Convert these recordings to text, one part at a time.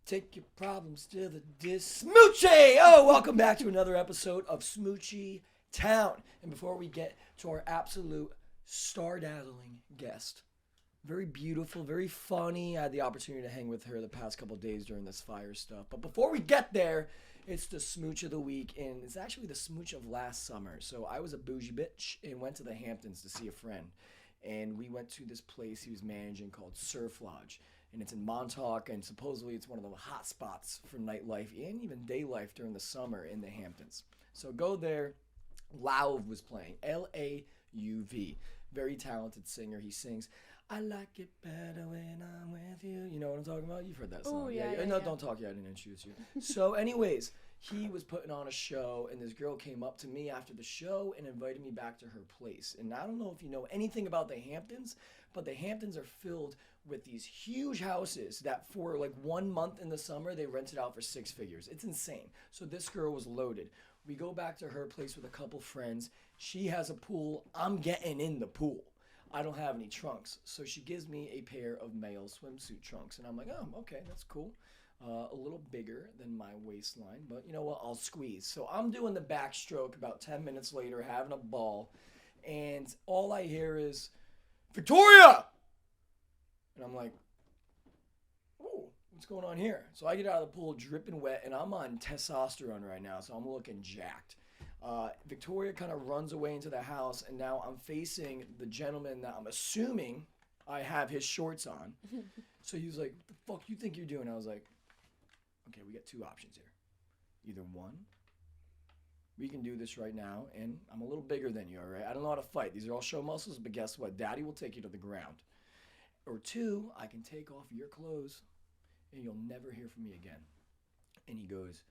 Take your problems to the Smoochie! Oh, welcome back to another episode of Smoochie Town. And before we get to our absolute star-dazzling guest, very beautiful, very funny. I had the opportunity to hang with her the past couple days during this fire stuff. But before we get there, it's the Smooch of the Week, and it's actually the Smooch of last summer. So I was a bougie bitch and went to the Hamptons to see a friend. And we went to this place he was managing called Surf Lodge. And it's in Montauk, and supposedly it's one of the hot spots for nightlife and even day life during the summer in the Hamptons. So go there. Lauv was playing. L-A-U-V. Very talented singer. He sings, I like it better when I'm with you. You know what I'm talking about? You've heard that song. Ooh, yeah. No, don't talk yet. I didn't introduce you. So anyways, he was putting on a show, and this girl came up to me after the show and invited me back to her place. And I don't know if you know anything about the Hamptons, but the Hamptons are filled with these huge houses that for like 1 month in the summer, they rent it out for 6 figures. It's insane. So this girl was loaded. We go back to her place with a couple friends. She has a pool. I'm getting in the pool. I don't have any trunks. So she gives me a pair of male swimsuit trunks. And I'm like, oh, okay, that's cool. A little bigger than my waistline, but you know what? I'll squeeze. So I'm doing the backstroke about 10 minutes later, having a ball. And all I hear is, Victoria! And I'm like, oh, what's going on here? So I get out of the pool dripping wet, and I'm on testosterone right now, so I'm looking jacked. Victoria kind of runs away into the house, and now I'm facing the gentleman that I'm assuming I have his shorts on. So he was like, what the fuck you think you're doing? I was like, okay, we got 2 options here. Either one, we can do this right now, and I'm a little bigger than you, all right? I don't know how to fight. These are all show muscles, but guess what? Daddy will take you to the ground. Or 2, I can take off your clothes and you'll never hear from me again. And he goes,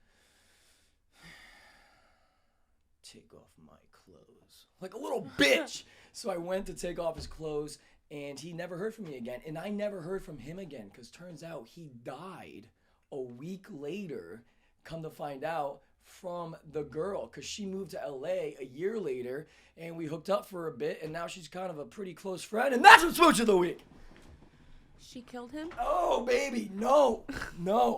take off my clothes. Like a little bitch. So I went to take off his clothes and he never heard from me again. And I never heard from him again because turns out he died a week later, come to find out, from the girl because she moved to LA a year later and we hooked up for a bit and now she's kind of a pretty close friend. And that's what Smooch of the Week. She killed him? Oh, baby, no,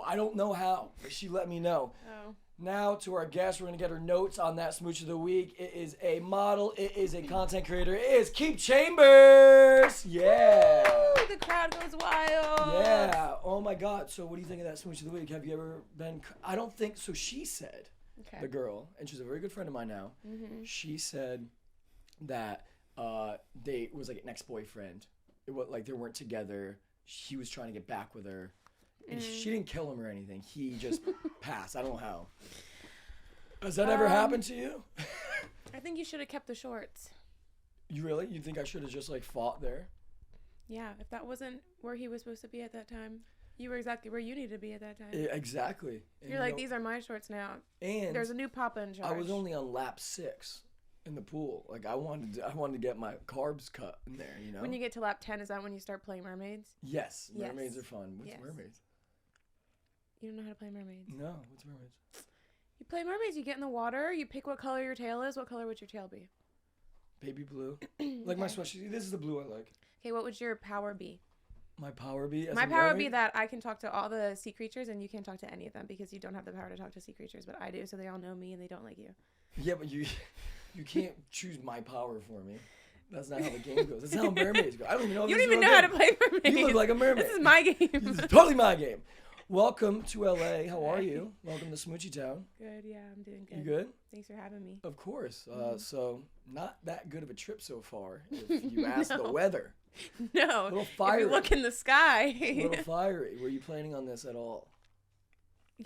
I don't know how, but she let me know. Oh. Now to our guest, we're going to get her notes on that Smooch of the Week. It is a model, it is a content creator, it is Keep Chambers. Yeah. Woo, the crowd goes wild. Yeah, oh my God. So what do you think of that Smooch of the Week? Have you ever been, I don't think, so she said, the girl, and she's a very good friend of mine now, she said that they was like an ex-boyfriend. It was like they weren't together. He was trying to get back with her. And she didn't kill him or anything. He just passed. I don't know how. Has that ever happened to you? I think you should have kept the shorts. You really? You think I should have just like fought there? Yeah, if that wasn't where he was supposed to be at that time, you were exactly where you needed to be at that time. Yeah, exactly. And You're like, these are my shorts now. And there's a new papa in charge. I was only on lap 6 in the pool. Like I wanted to get my carbs cut in there, you know? When you get to lap 10, is that when you start playing mermaids? Yes. Mermaids are fun. What's mermaids? You don't know how to play mermaids? No. What's mermaids? You play mermaids. You get in the water. You pick what color your tail is. What color would your tail be? Baby blue. Like my sweatshirt. This is the blue I like. Okay, what would your power be? My power be? My power would be that I can talk to all the sea creatures and you can't talk to any of them because you don't have the power to talk to sea creatures, but I do, so they all know me and they don't like you. Yeah, but you can't choose my power for me. That's not how the game goes. That's not how mermaids go. I don't even know. You don't even know how to play mermaids. You look like a mermaid. This is my game. This is totally my game. Welcome to LA. How are you? Welcome to Smoochie Town. Good, yeah, I'm doing good. You good? Thanks for having me. Of course. So not that good of a trip so far, if you ask the weather. No. A little fiery. If you look in the sky. A little fiery. Were you planning on this at all?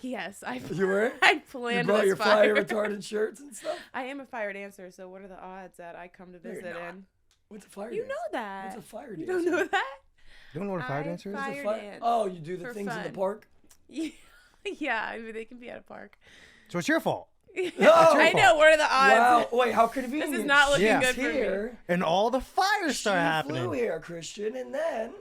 Yes, You were? I planned You brought this your fire retardant shirts and stuff? I am a fire dancer, so what are the odds that I come to visit in? What's a fire You dancer? know that. What's a fire dancer? You don't know that? You don't know what a fire dancer is? Fire dance. Oh, you do the for things fun. in the park? Yeah, I mean, they can be at a park. So it's your fault. Oh, I know. What are the odds? Wow. Wait, how convenient. This is not looking good for here, me. And all the fires start happening. She flew here, Christian, and then,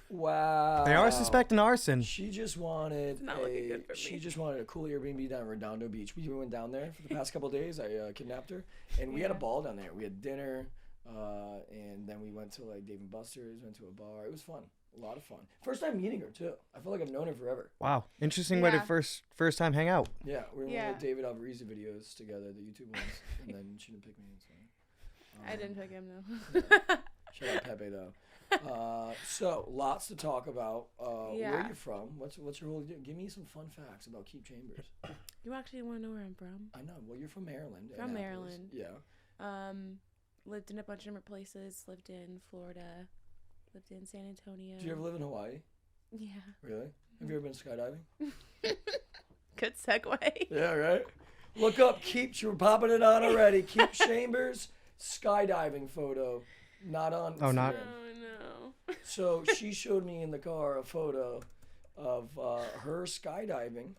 wow. They are suspecting arson. She just wanted not looking good for me. She just wanted a cool Airbnb down in Redondo Beach. We went down there for the past couple of days. I kidnapped her, and we had a ball down there. We had dinner, and then we went to like Dave and Buster's. Went to a bar. It was fun. A lot of fun. First time meeting her too. I feel like I've known her forever. Wow. Interesting way to Yeah. first time hang out. Yeah, we were in Yeah. the David Alvarez videos together, the YouTube ones, and then she didn't pick me. So, I didn't pick him though. Shout out Pepe though. So lots to talk about. Where Yeah. are you from? What's your whole? Give me some fun facts about Keep Chambers. You actually want to know where I'm from? I know. Well, you're from Maryland. From Annapolis. Maryland. Yeah. Lived in a bunch of different places. Lived in Florida. Lived in San Antonio. Did you ever live in Hawaii? Yeah. Really? Have you ever been skydiving? Good segue. Yeah, right. Look up Keep. We're popping it on already. Keep Chambers skydiving photo. Not on. Oh, not- Instagram. Oh no. So she showed me in the car a photo of her skydiving,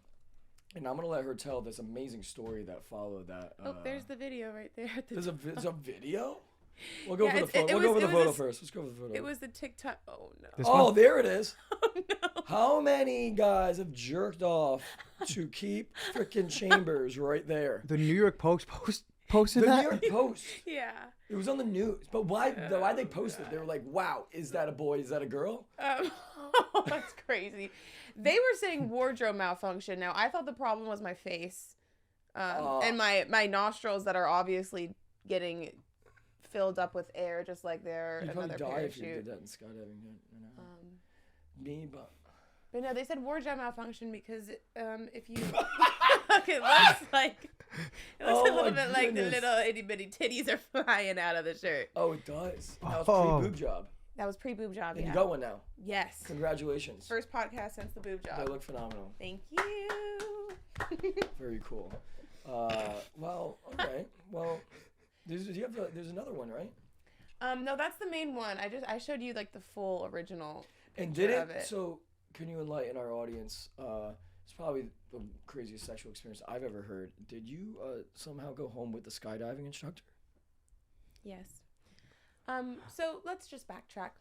and I'm gonna let her tell this amazing story that followed that. Oh, there's the video right there. At the There's top. a video. We'll go Yeah, for the it's- photo. it We'll go was- for the it was photo a- first. Let's go for the photo. It was the TikTok. Oh no. This Oh, one? there it is. Oh no. How many guys have jerked off to Keep freaking Chambers right there? The New York Post posted The that. New York Post. Yeah. It was on the news. But why they post it? They were like, wow, is that a boy? Is that a girl? That's crazy. They were saying wardrobe malfunction. Now I thought the problem was my face, and my nostrils that are obviously getting filled up with air, just like they're You'd probably another die if you parachute. did that in skydiving. You know? Me, but But no, they said wardrobe malfunction because if you look, it looks like a Oh little my bit like the goodness. little itty bitty titties are flying out of the shirt. oh, it does. That was Oh. pre-boob job. That was pre-boob job. And Yeah. you got one now. Yes. Congratulations. First podcast since the boob They job. look phenomenal. Thank you. Very cool. Well, okay. Well, there's another one, right? No, that's the main one. I showed you like the full original. And did picture of it? So, can you enlighten our audience? It's probably the craziest sexual experience I've ever heard. Did you somehow go home with the skydiving instructor? Yes. So let's just backtrack.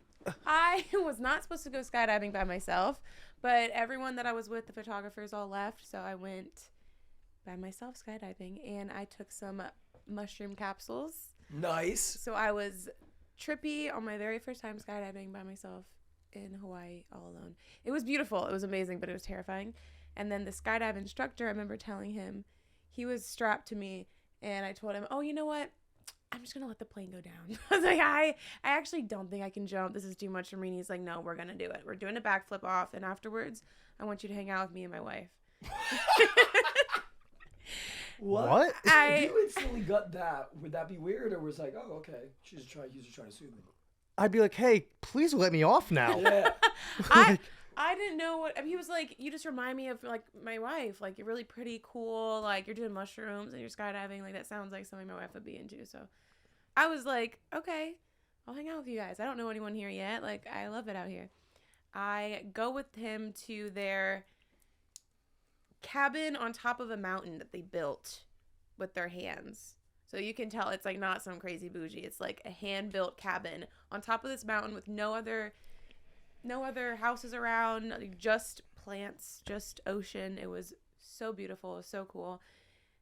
I was not supposed to go skydiving by myself, but everyone that I was with, the photographers all left, so I went by myself skydiving, and I took some mushroom capsules. Nice. So I was trippy on my very first time skydiving by myself in Hawaii all alone. It was beautiful. It was amazing, but it was terrifying. And then the skydive instructor, I remember telling him, he was strapped to me, and I told him, oh, you know what? I'm just going to let the plane go down. I was like, I actually don't think I can jump. This is too much for me. And he's like, no, we're going to do it. We're doing a backflip off, and afterwards, I want you to hang out with me and my wife. What? If I- you instantly got that, would that be weird, or was it like, oh, okay, he's just trying to soothe me? I'd be like, hey, please let me off now. Yeah. I didn't know what, I mean, he was like, you just remind me of like my wife. Like, you're really pretty cool. Like, you're doing mushrooms and you're skydiving. Like, that sounds like something my wife would be into. So I was like, okay, I'll hang out with you guys. I don't know anyone here yet. Like, I love it out here. I go with him to their cabin on top of a mountain that they built with their hands. So you can tell it's like not some crazy bougie. It's like a hand-built cabin on top of this mountain with no other houses around, just plants, just ocean. It was so beautiful. It was so cool.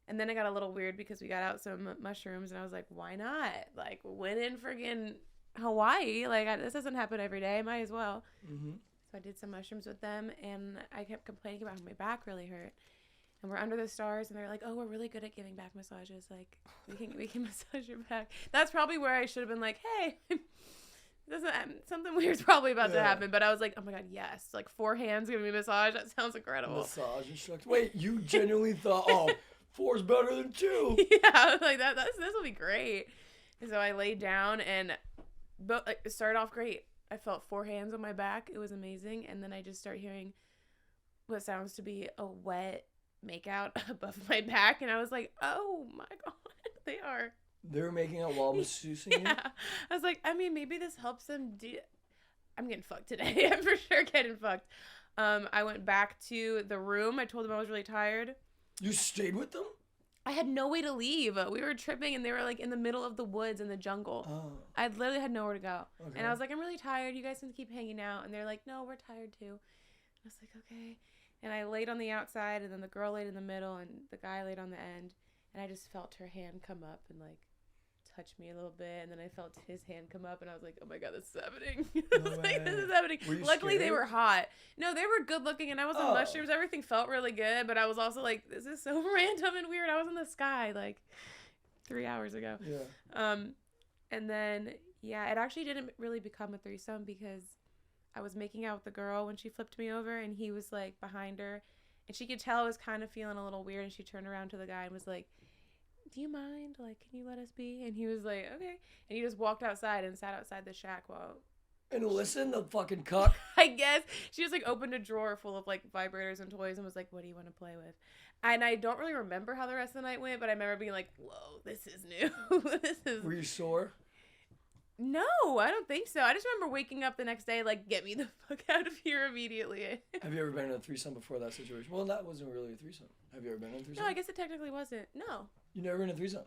And then it got a little weird because we got out some mushrooms, and I was like, why not? Like, went in friggin' Hawaii. Like, this doesn't happen every day. Might as well. Mm-hmm. So I did some mushrooms with them, and I kept complaining about how my back really hurt. And we're under the stars, and they're like, oh, we're really good at giving back massages. Like, we can massage your back. That's probably where I should have been like, hey, something weird's probably about to happen. But I was like, oh my God, yes. Like, 4 hands giving me a massage. That sounds incredible. Massage instructor. Wait, you genuinely thought, oh, 4's better than 2? Yeah, I was like, this will be great. And so I laid down, and it started off great. I felt 4 hands on my back. It was amazing. And then I just start hearing what sounds to be a wet makeout above my back. And I was like, oh my God, they are. They were making out while masseusing you? Yeah. I was like, I mean, maybe this helps them I'm getting fucked today. I'm for sure getting fucked. I went back to the room. I told them I was really tired. You stayed with them? I had no way to leave. We were tripping, and they were like in the middle of the woods in the jungle. Oh. I literally had nowhere to go. Okay. And I was like, I'm really tired. You guys can keep hanging out. And they're like, no, we're tired too. I was like, okay. And I laid on the outside, and then the girl laid in the middle, and the guy laid on the end. And I just felt her hand come up and like touched me a little bit, and then I felt his hand come up, and I was like, oh my god, this is happening. I was like, this is happening. Were you Luckily, they scared? were hot. No, they were good looking, and I was on mushrooms. Everything felt really good, but I was also like, this is so random and weird. I was in the sky like 3 hours ago. Yeah. And then, yeah, it actually didn't really become a threesome because I was making out with the girl when she flipped me over, and he was like behind her, and she could tell I was kind of feeling a little weird, and she turned around to the guy and was like, do you mind? Like, can you let us be? And he was like, okay. And he just walked outside and sat outside the shack while... And listen, the fucking cuck. I guess. She just, like, opened a drawer full of, like, vibrators and toys and was like, what do you want to play with? And I don't really remember how the rest of the night went, but I remember being like, whoa, this is new. This is... Were you sore? No, I don't think so. I just remember waking up the next day, like, get me the fuck out of here immediately. Have you ever been in a threesome before that situation? Well, that wasn't really a threesome. Have you ever been in a threesome? No, I guess it technically wasn't. No. You never been in a threesome?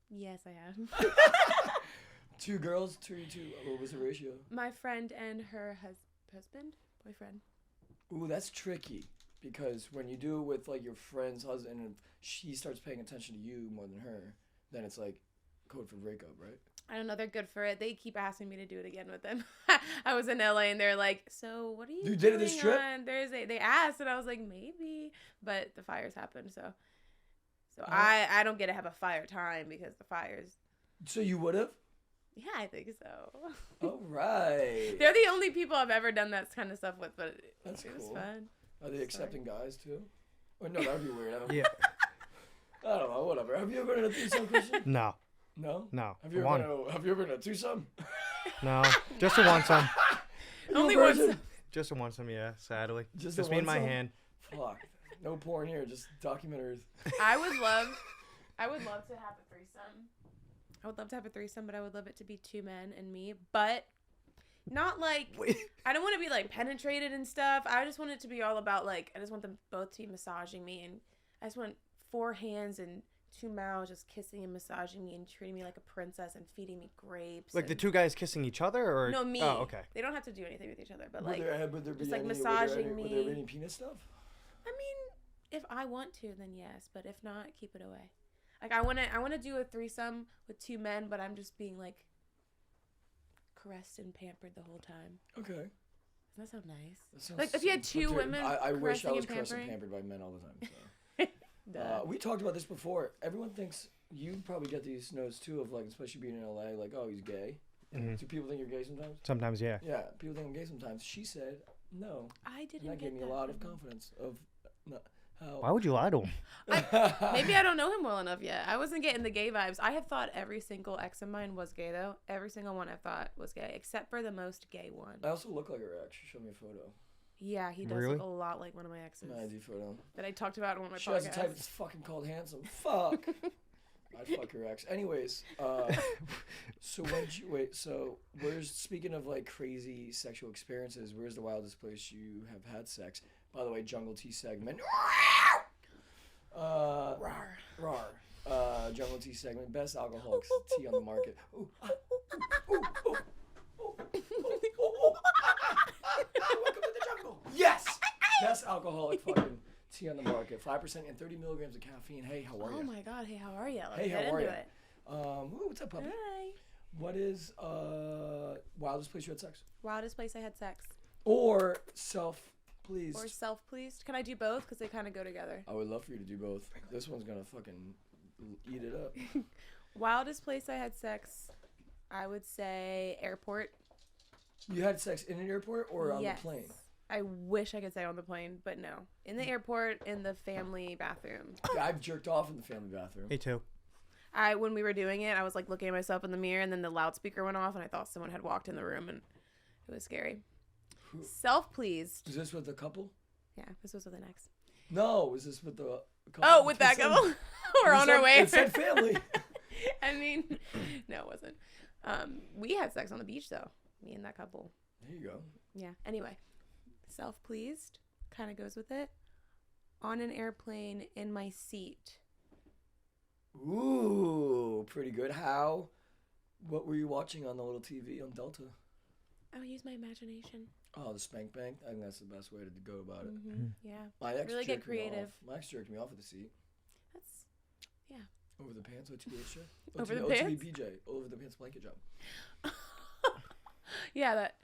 Yes, I have. 2 girls, 2. What was the ratio? My friend and her husband, boyfriend. Ooh, that's tricky. Because when you do it with, like, your friend's husband, and she starts paying attention to you more than her, then it's, like, code for breakup, right? I don't know. They're good for it. They keep asking me to do it again with them. I was in LA and they're like, so what are you did doing it this trip? on Thursday? They asked and I was like, maybe. But the fires happened, so I don't get to have a fire time because the fires. So you would have? Yeah, I think so. All right. They're the only people I've ever done that kind of stuff with, but That's it was cool. fun. Are they accepting guys, too? Or no, that would be weird. Yeah. I don't know, whatever. Have you ever been in a threesome, Christian? No. No? No. Have you ever been in a twosome? No. Just a one-some. Only No one. version? Just a one-some, yeah, sadly. Just Just a me and my one-some? hand. Fuck. No porn here, just documentaries. I would love to have a threesome. I would love to have a threesome, but I would love it to be 2 men and me. But not like, I don't want to be like penetrated and stuff. I just want it to be all about like, I just want them both to be massaging me, and I just want 4 hands and 2 mouths just kissing and massaging me and treating me like a princess and feeding me grapes. Like the and... 2 guys kissing each other, or No, me. Oh, okay. They don't have to do anything with each other, but Would like, there be just like any, massaging would there be me. any penis stuff? I mean, if I want to, then yes. But if not, keep it away. Like I wanna do a threesome with 2 men, but I'm just being like caressed and pampered the whole time. Okay. Doesn't that sound nice? That sounds Like if you had sick. 2 women I wish I caressing was and caressed and pampering. pampered by men all the time. So. Duh. We talked about this before. Everyone thinks you probably get these notes too of like, especially being in LA, like, oh, he's gay. Mhm. Do people think you're gay sometimes? Sometimes, yeah. Yeah, people think I'm gay sometimes. She said no. I didn't And that get gave me a that lot of from him. confidence of how. Why would you lie to him? Maybe I don't know him well enough yet. I wasn't getting the gay vibes. I have thought every single ex of mine was gay though. Every single one I thought was gay, except for the most gay one. I also look like her ex. She showed me a photo. Yeah, he does Really? look a lot like one of my exes My ID photo. that I talked about on one of my She has a type podcasts. that's fucking called handsome. Fuck. I'd fuck her ex. Anyways, so so where's, speaking of like crazy sexual experiences, where's the wildest place you have had sex? By the way, Jungle Tea segment. Jungle Tea segment. Best alcoholic tea on the market. Ooh, welcome to the jungle. Yes! Best alcoholic fucking tea on the market. 5% and 30 milligrams of caffeine. Hey, how are you? Oh my god, hey, how are you? Let's Hey, get how are into ya? it. What's up, puppy? Hi. What is wildest place you had sex? Wildest place I had sex. Or self-pleased? Or self-pleased. Can I do both? Because they kind of go together. I would love for you to do both. This one's gonna fucking eat it up. Wildest place I had sex, I would say airport. You had sex in an airport or on Yes. the plane? I wish I could say on the plane, but no. In the airport, in the family bathroom. Yeah, I've jerked off in the family bathroom. Me too. When we were doing it, I was like looking at myself in the mirror, and then the loudspeaker went off, and I thought someone had walked in the room, and it was scary. Who- Self-pleased. Is this with a couple? Yeah, this was with an ex. No, is this with the couple? Oh, with that It said- couple? We're it on said- our way. It said family. I mean, no, it wasn't. We had sex on the beach, though. Me and that couple. There you go. Yeah. Anyway, self-pleased kind of goes with it. On an airplane in my seat. Ooh, pretty good. How? What were you watching on the little TV on Delta? I would use my imagination. Oh, the spank bank. I think that's the best way to go about it. Yeah. My ex Really get jerked me off. creative. My ex jerked me off at the seat. That's, yeah. Over the pants, OTBH job? Over the pants? OTBPJ, over the pants blanket job. Yeah, that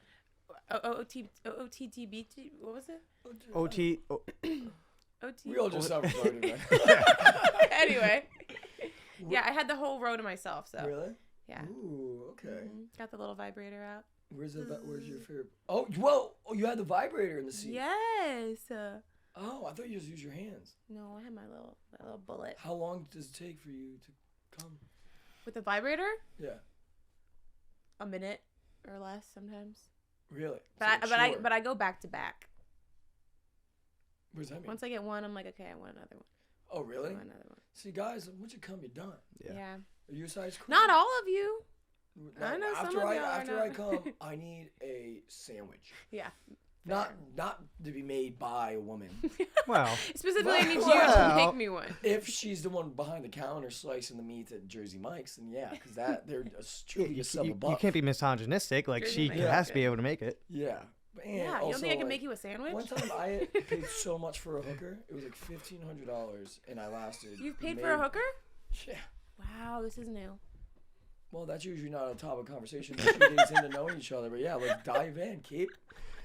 OTTBT. What was it? OT. OT. We all just sound retarded, right? Anyway. Yeah, I had the whole row to myself, so. Really? Yeah. Ooh, okay. Got the little vibrator out. Where's your favorite? Oh, whoa! Oh, you had the vibrator in the seat. Yes. Oh, I thought you just used your hands. No, I had my little bullet. How long does it take for you to come? With the vibrator? Yeah. A minute or less sometimes. Really? But I go back to back. What does that mean? Once I get one, I'm like, okay, I want another one. Oh, really? I want another one. See, guys, once you come, you're done. Yeah. Are you a size queen? Not all of you. Now, I know some after of y'all are after not. I come, I need a sandwich. Yeah. Not to be made by a woman. Well. Specifically, I need you to Well. make me one. If she's the one behind the counter slicing the meat at Jersey Mike's, then yeah, because they're truly a sub above. You can't be misogynistic. Like, Jersey she Mike's. has to be able to make it. Yeah. And Yeah, you also, don't think I can like, make you a sandwich? One time I paid so much for a hooker. It was like $1,500, and I lasted. You've paid for a hooker? Yeah. Wow, this is new. Well, that's usually not a topic of conversation. That's 2 days into knowing each other. But yeah, like dive in, keep.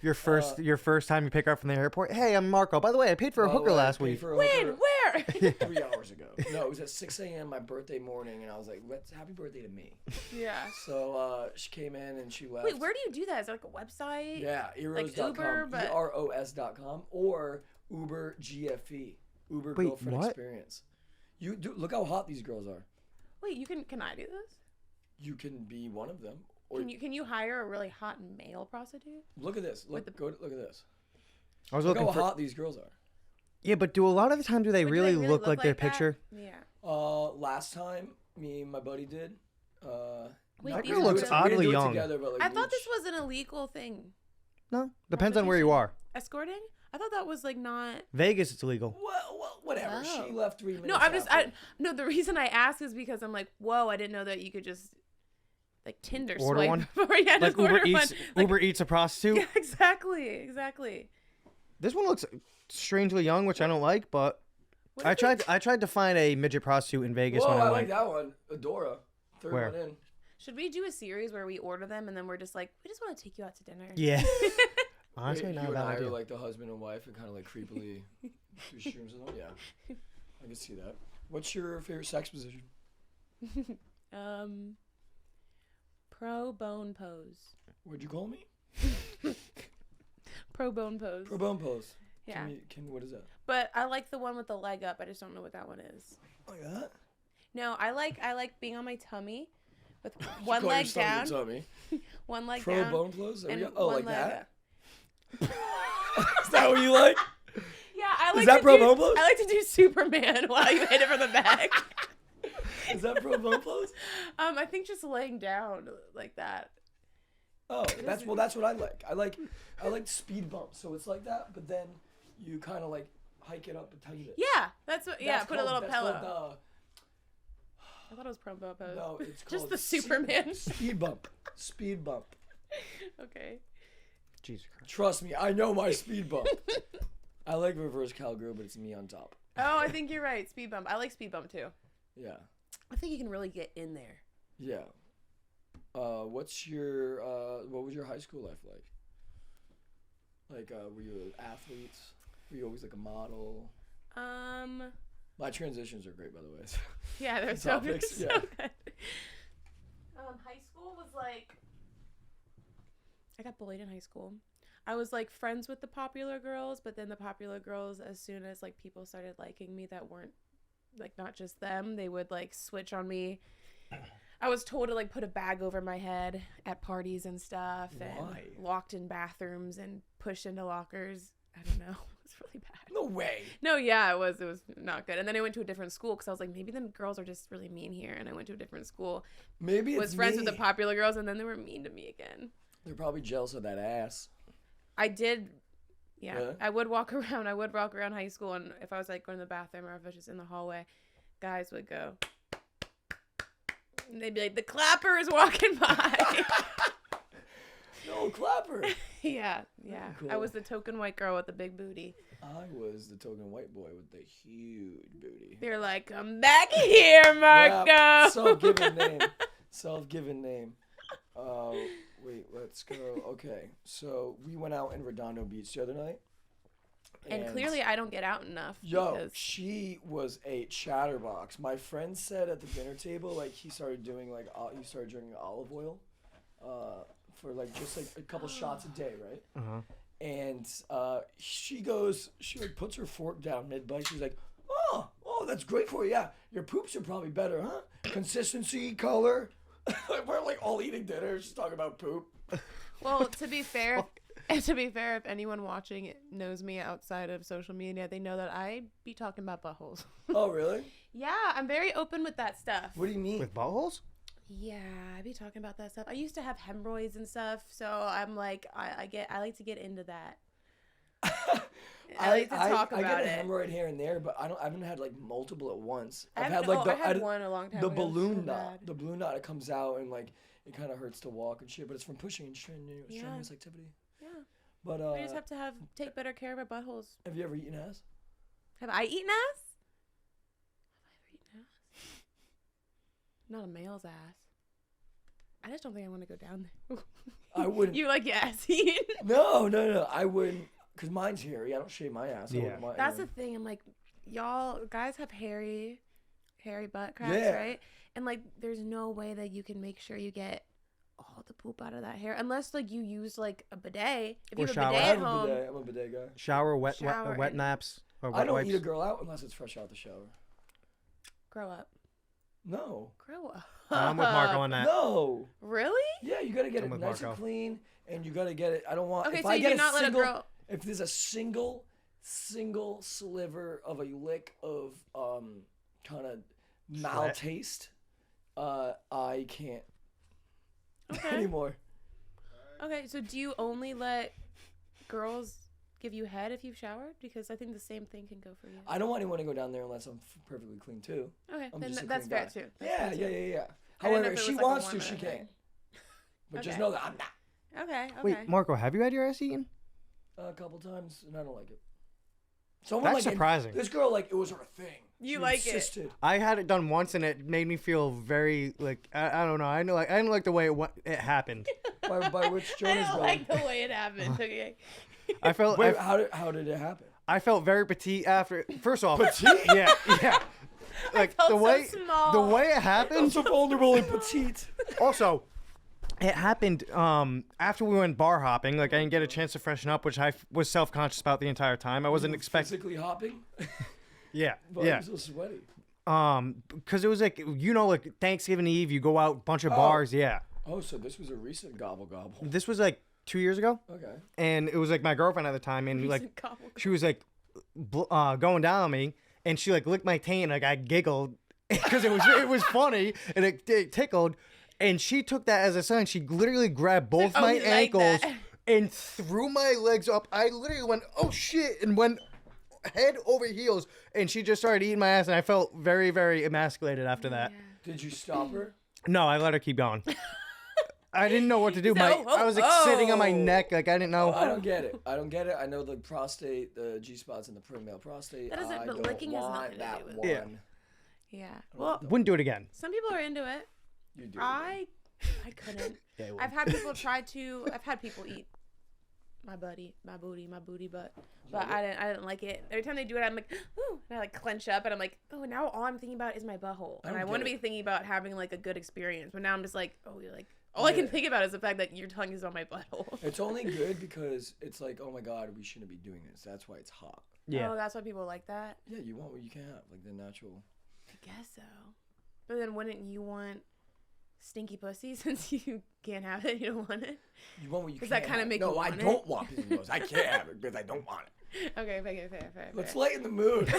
Your first time you pick her up from the airport. Hey, I'm Marco. By the way, I paid for a hooker last week. When? Where? 3 hours ago. No, it was at 6 a.m. my birthday morning, and I was like, happy birthday to me. Yeah. So she came in and she left. Wait, where do you do that? Is it like a website? Yeah, eros.com. Like Uber, but... EROS.com or Uber GFE. Uber Wait, Girlfriend what? Experience. You do look how hot these girls are. Wait, can I do this? You can be one of them. Or Can you hire a really hot male prostitute? look at this. Look at this. I was Look looking how for. hot these girls are. Yeah, but do a lot of the time do they But really, do they look like their that? picture? Yeah. Last time me and my buddy did. Wait, That these girl are looks good. oddly we didn't do it young. Together, but like I thought this was an illegal thing. No, depends on where you are. Escorting? I thought that was like not. Vegas, it's illegal. Well, whatever. Oh. She left 3 minutes. No, I'm just. after. No, the reason I ask is because I'm like, whoa, I didn't know that you could just like Tinder Order swipe. one? Yeah, Like just order Uber Eats. one. Like, Uber Eats a prostitute. yeah, exactly. This one looks strangely young, which I don't like. But What I if tried. I tried to find a midget prostitute in Vegas Whoa, when I I went. like that one. Adora. Third Where? one in. Should we do a series where we order them and then we're just like, we just want to take you out to dinner? Yeah. Honestly, Wait, not you a and bad I idea. are like the husband and wife and kind of like creepily do shrooms and all. Yeah, I can see that. What's your favorite sex position? Pro bone pose. What'd you call me? Pro bone pose. Pro bone pose. Yeah. What is that? But I like the one with the leg up. I just don't know what that one is. Like that? No, I like being on my tummy with You one call leg your stomach down, your tummy. one leg Pro down, bone pose? There we and go. Oh, one like leg that? up. Is that what you like? Yeah, I like Is that to pro do, bone pose? I like to do Superman while you hit it from the back. Is that pro bone pose? I think just laying down like that. Oh, that's what I like. I like speed bumps. So it's like that, but then you kind of like hike it up a tiny bit. Yeah, that's what. Yeah, That's put a little that's pillow. called, I thought it was pro bone pose. no, it's Just called the Superman. speed bump. Speed bump. Okay. Jesus Christ. Trust me, I know my speed bump. I like reverse cowgirl, but it's me on top. Oh, I think you're right. Speed bump. I like speed bump too. Yeah. I think you can really get in there. Yeah. What was your high school life like? Like, were you athletes? Were you always like a model? My transitions are great, by the way. Yeah, they're so good. Topics, So yeah. good. High school was like, I got bullied in high school. I was like friends with the popular girls, but then the popular girls, as soon as like people started liking me that weren't like not just them, they would like switch on me. I was told to like put a bag over my head at parties and stuff, and Why? locked in bathrooms and pushed into lockers. I don't know. It was really bad. No way. No, yeah, it was not good. And then I went to a different school because I was like, maybe the girls are just really mean here. And I went to a different school, Maybe it's was friends with me. the popular girls, and then they were mean to me again. They're probably jealous of that ass. I did, yeah. Really? I would walk around high school, and if I was like going to the bathroom or if I was just in the hallway, guys would go, and they'd be like, the clapper is walking by. No, clapper. Yeah. Cool. I was the token white girl with the big booty. I was the token white boy with the huge booty. They're like, come back here, Marco. Yeah, self-given name. Wait, let's go. Okay, so we went out in Redondo Beach the other night. And clearly I don't get out enough. Yo, because... she was a chatterbox. My friend said at the dinner table, like, he started drinking olive oil for, like, just, like, a couple shots a day, right? Uh-huh. And she like, puts her fork down mid-bite. She's like, oh, that's great for you. Yeah, your poops are probably better, huh? Consistency, color. We're, like, all eating dinner, just talking about poop. Well, to be fair, if anyone watching knows me outside of social media, they know that I be talking about buttholes. Oh, really? Yeah, I'm very open with that stuff. What do you mean? With buttholes? Yeah, I be talking about that stuff. I used to have hemorrhoids and stuff, so I'm like, I like to get into that. I like to talk about I get a it. hemorrhoid here and there, but I haven't had like multiple at once. I had like I had one a long time the ago. balloon So knot. bad. The balloon knot, it comes out and like it kind of hurts to walk and shit, but it's from pushing and strenuous activity. Yeah. But We just have to take better care of our buttholes. have you ever eaten ass? Have I eaten ass? Have I ever eaten ass? Not a male's ass. I just don't think I want to go down there. I wouldn't. You like your ass eaten? No, I wouldn't, cause mine's hairy. I don't shave my ass. Yeah. That's the thing. I'm like, y'all guys have hairy butt cracks, Yeah. right? And like, there's no way that you can make sure you get all the poop out of that hair, unless like you use like a bidet. If you Or have a shower. bidet I at have a home, bidet. I'm a bidet guy. Shower, wet and- naps, or I wet don't wipes. eat a girl out unless it's fresh out the shower. grow up. No. Grow up. I'm with Marco on that. No. Really? Yeah, you gotta get I'm it with nice Marco. and clean, and you gotta get it. I don't want. Okay, if so I you get do not let a single, girl. If there's a single sliver of a lick of kind of maltaste, I can't Okay. anymore. Okay, so do you only let girls give you head if you've showered? Because I think the same thing can go for you. I don't want anyone to go down there unless I'm perfectly clean too. Okay, I'm then just a that's clean fair guy. too. That's Yeah. fair too. However, I didn't know if if it she was, like, a wants to, one she or a can. thing. But just Okay. know that I'm not. Okay. Wait, Marco, have you had your ass eaten? A couple times, and I don't like it. Someone That's like surprising. This girl, like, it was her thing. You She like it. insisted. I had it done once, and it made me feel very like I don't know. I didn't like the way it happened. By which I Jonah's don't going. like the way it happened. Okay. I felt Wait, how did it happen? I felt very petite after. First off, Petite? yeah. Like felt the so way small. the way it I'm happened. so vulnerable and petite. Also, it happened after we went bar hopping. Like I didn't get a chance to freshen up, which I was self-conscious about the entire time. I wasn't expecting. Physically hopping? Yeah, But yeah. I'm so sweaty. Because it was like like Thanksgiving Eve, you go out bunch of bars. Yeah, Oh, so this was a recent gobble gobble. this was like 2 years ago, Okay. and it was like my girlfriend at the time, and like Recent gobble. she was like going down on me, and she like licked my taint, like I giggled because it was funny and it tickled, and she took that as a sign. She literally grabbed both Oh, my you like ankles that. and threw my legs up. I literally went, oh shit, and went head over heels, and she just started eating my ass, and I felt very, very emasculated after that. Did you stop her? No, I let her keep going. I didn't know what to do. said, I was like sitting on my neck, like I didn't know. I don't get it. I know the prostate, the G spots in the male prostate. That doesn't- I but don't licking has want nothing to that do with one. it. Yeah. Well, Wouldn't do it again. some people are into it. You do. I couldn't. Yeah, it would. I've had people I've had people eat my booty, but I didn't like it. Every time they do it, I'm like, ooh, and I like clench up, and I'm like, oh, now all I'm thinking about is my butthole, and I want to be thinking about having like a good experience, but now I'm just like, oh, you're like, all I can think about is the fact that your tongue is on my butthole. It's only good because it's like, oh my god, we shouldn't be doing this. That's why it's hot. Yeah. Oh, that's why people like that. Yeah, you want what you can have, like the natural. I guess so. But then wouldn't you want stinky pussy since you can't have it? You don't want it? You want what you Does can that kinda have. make No, you I want don't it? want pissing nose. I can't have it because I don't want it. Okay, fair. Let's lighten the mood.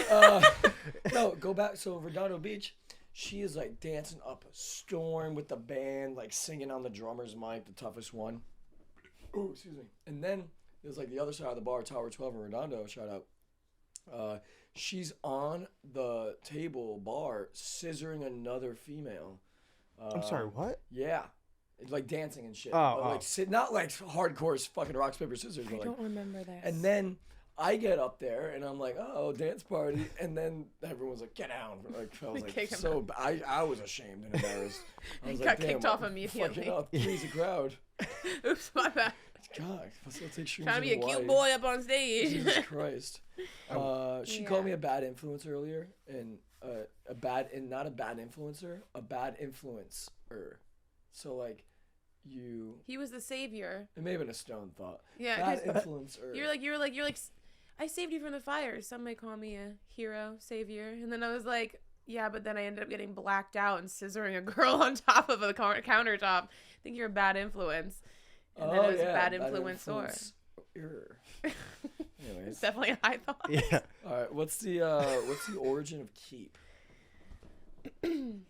No, go back. So Redondo Beach, she is like dancing up a storm with the band, like singing on the drummer's mic, the toughest one. Oh, excuse me. And then there's like the other side of the bar, Tower 12 in Redondo. Shout out. She's on the table bar, scissoring another female. I'm sorry, what? Yeah. like dancing and shit. Oh, but like not like hardcore fucking rocks paper scissors. But I like, don't remember this. and then I get up there and I'm like, oh, dance party, and then everyone's like, get down. Like I was like, so I was ashamed and embarrassed. I was got kicked off immediately. Fucking crazy crowd. Oops, my bad. God, let's go take shrooms. Trying to be a cute boy up on stage. Jesus Christ. She called me a bad influence earlier, and not a bad influencer, a bad influencer. So like, He was the savior. It may have been a stone thought. Yeah, bad influencer. You're like. I saved you from the fire. Some may call me a hero, savior, and then I was like, yeah, but then I ended up getting blacked out and scissoring a girl on top of a countertop. I think you're a bad influence. And then it was a bad influencer. Anyways. It's definitely a high thought. Yeah. All right. What's the origin of keep? Your name.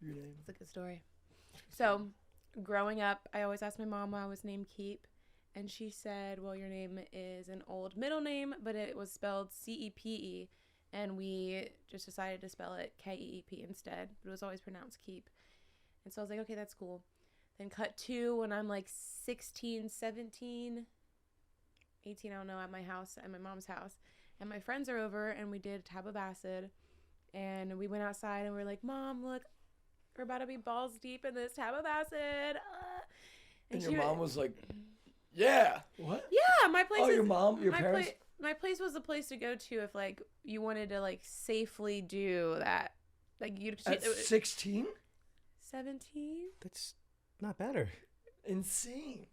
It's a good story. So, growing up, I always asked my mom why I was named Keep, and she said, "Well, your name is an old middle name, but it was spelled Cepe, and we just decided to spell it Keep instead. But it was always pronounced Keep." And so I was like, "Okay, that's cool." Then cut to when I'm like 16, 17, 18, I don't know, at my house, at my mom's house. And my friends are over and we did a tab of acid. And we went outside and we were like, Mom, look, we're about to be balls deep in this tab of acid. And your mom was like, yeah. What? Yeah, my place is... your mom, your parents? My place was the place to go to if, like, you wanted to, like, safely do that. Like, you... At 16? 17? That's... not better. Insane.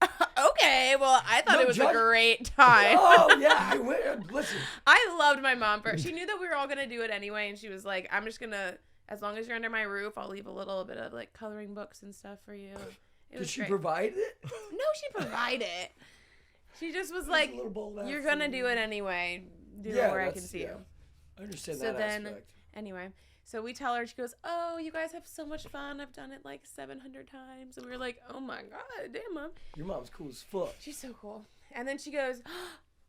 Okay, well, I thought it was a great time. Oh, yeah. I went. Listen. I loved my mom. She knew that we were all going to do it anyway, and she was like, I'm just going to, as long as you're under my roof, I'll leave a little bit of, like, coloring books and stuff for you. Did she provide it? No, she provided it. She just was like, you're going to do it anyway. Do it where I can see you. I understand that aspect. Anyway. So we tell her, she goes, oh, you guys have so much fun. I've done it like 700 times. And we were like, oh my God, damn, Mom. Your mom's cool as fuck. She's so cool. And then she goes,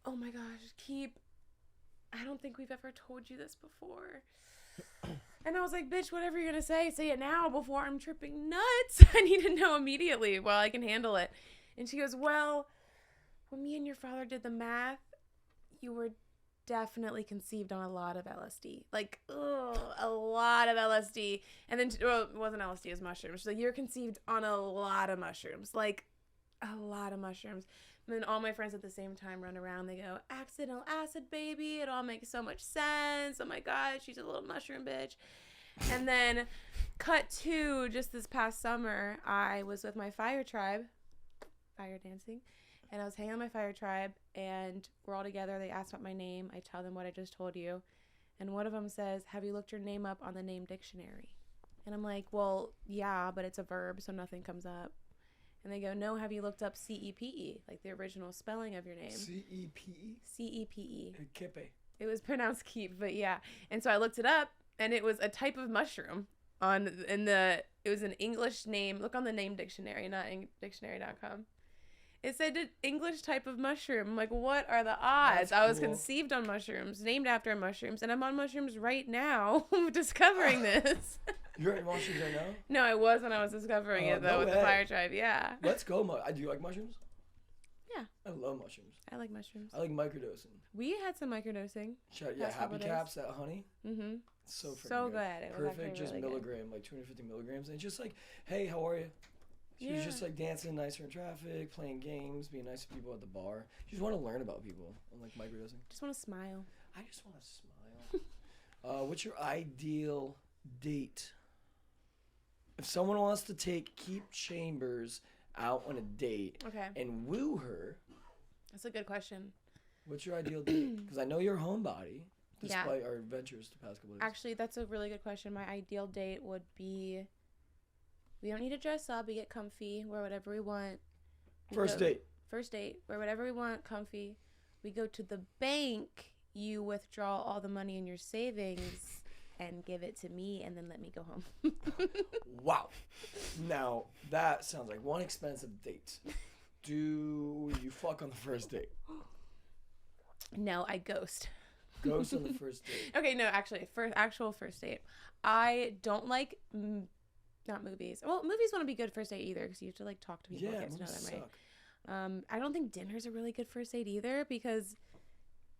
oh my gosh, I don't think we've ever told you this before. And I was like, bitch, whatever you're going to say it now before I'm tripping nuts. I need to know immediately while I can handle it. And she goes, well, when me and your father did the math, you were definitely conceived on a lot of LSD. Like, a lot of LSD. And then, well, it wasn't LSD, it was mushrooms. She's like, you're conceived on a lot of mushrooms. Like, a lot of mushrooms. And then all my friends at the same time run around. They go, accidental acid, baby. It all makes so much sense. Oh my God, she's a little mushroom bitch. And then cut to just this past summer, I was with my fire tribe, fire dancing. And I was hanging on my fire tribe, and we're all together. They asked about my name. I tell them what I just told you. And one of them says, have you looked your name up on the name dictionary? And I'm like, well, yeah, but it's a verb, so nothing comes up. And they go, no, have you looked up Cepe, like the original spelling of your name? Cepe? Cepe. Kepe. It was pronounced keep, but yeah. And so I looked it up, and it was a type of mushroom. It was an English name. Look on the name dictionary, not dictionary.com. It said an English type of mushroom. I'm like, what are the odds? That's I was cool. Conceived on mushrooms, named after mushrooms, and I'm on mushrooms right now discovering this. You're on mushrooms right now? No, I was when I was discovering it, though, with the fire tribe, yeah. Let's go. Do you like mushrooms? Yeah. I love mushrooms. I like mushrooms. I like microdosing. We had some microdosing. Yeah, Happy Caps, that honey. Mm-hmm. So freaking so good. It was perfect, just really milligram, like 250 milligrams. And just like, hey, how are you? She was just like dancing nicer in traffic, playing games, being nice to people at the bar. You just want to learn about people. I'm like microdosing. Just want to smile. I just want to smile. What's your ideal date? If someone wants to take Keep Chambers out on a date and woo her. That's a good question. What's your ideal date? Because I know you're a homebody, despite our adventures the past couple days. Actually, that's a really good question. My ideal date would be, we don't need to dress up. We get comfy, wear whatever we want. First date, wear whatever we want, comfy. We go to the bank. You withdraw all the money in your savings and give it to me, and then let me go home. Wow. Now, that sounds like one expensive date. Do you fuck on the first date? No, I ghost. Ghost on the first date. Okay, no, actually, actual first date. I don't like Not movies. Well, movies wouldn't be good first date either because you have to like talk to people, Yeah, get to know movies them, suck. right? I don't think dinner's a really good first date either because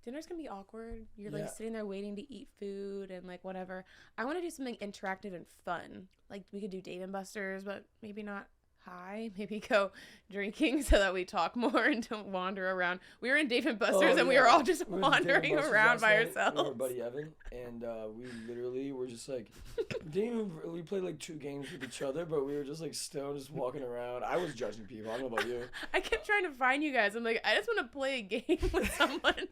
dinner's gonna be awkward. You're like Yeah. sitting there waiting to eat food and like whatever. I want to do something interactive and fun. Like we could do Dave and Buster's, but maybe not high. Maybe go drinking so that we talk more and don't wander around. We were in Dave and Buster's and we were all just We went to Dave and wandering Buster's around last by night with our ourselves. buddy Evan, and we literally were just like, we played like 2 games with each other, but we were just like still just walking around. I was judging people. I don't know about you. I kept trying to find you guys. I'm like, I just want to play a game with someone.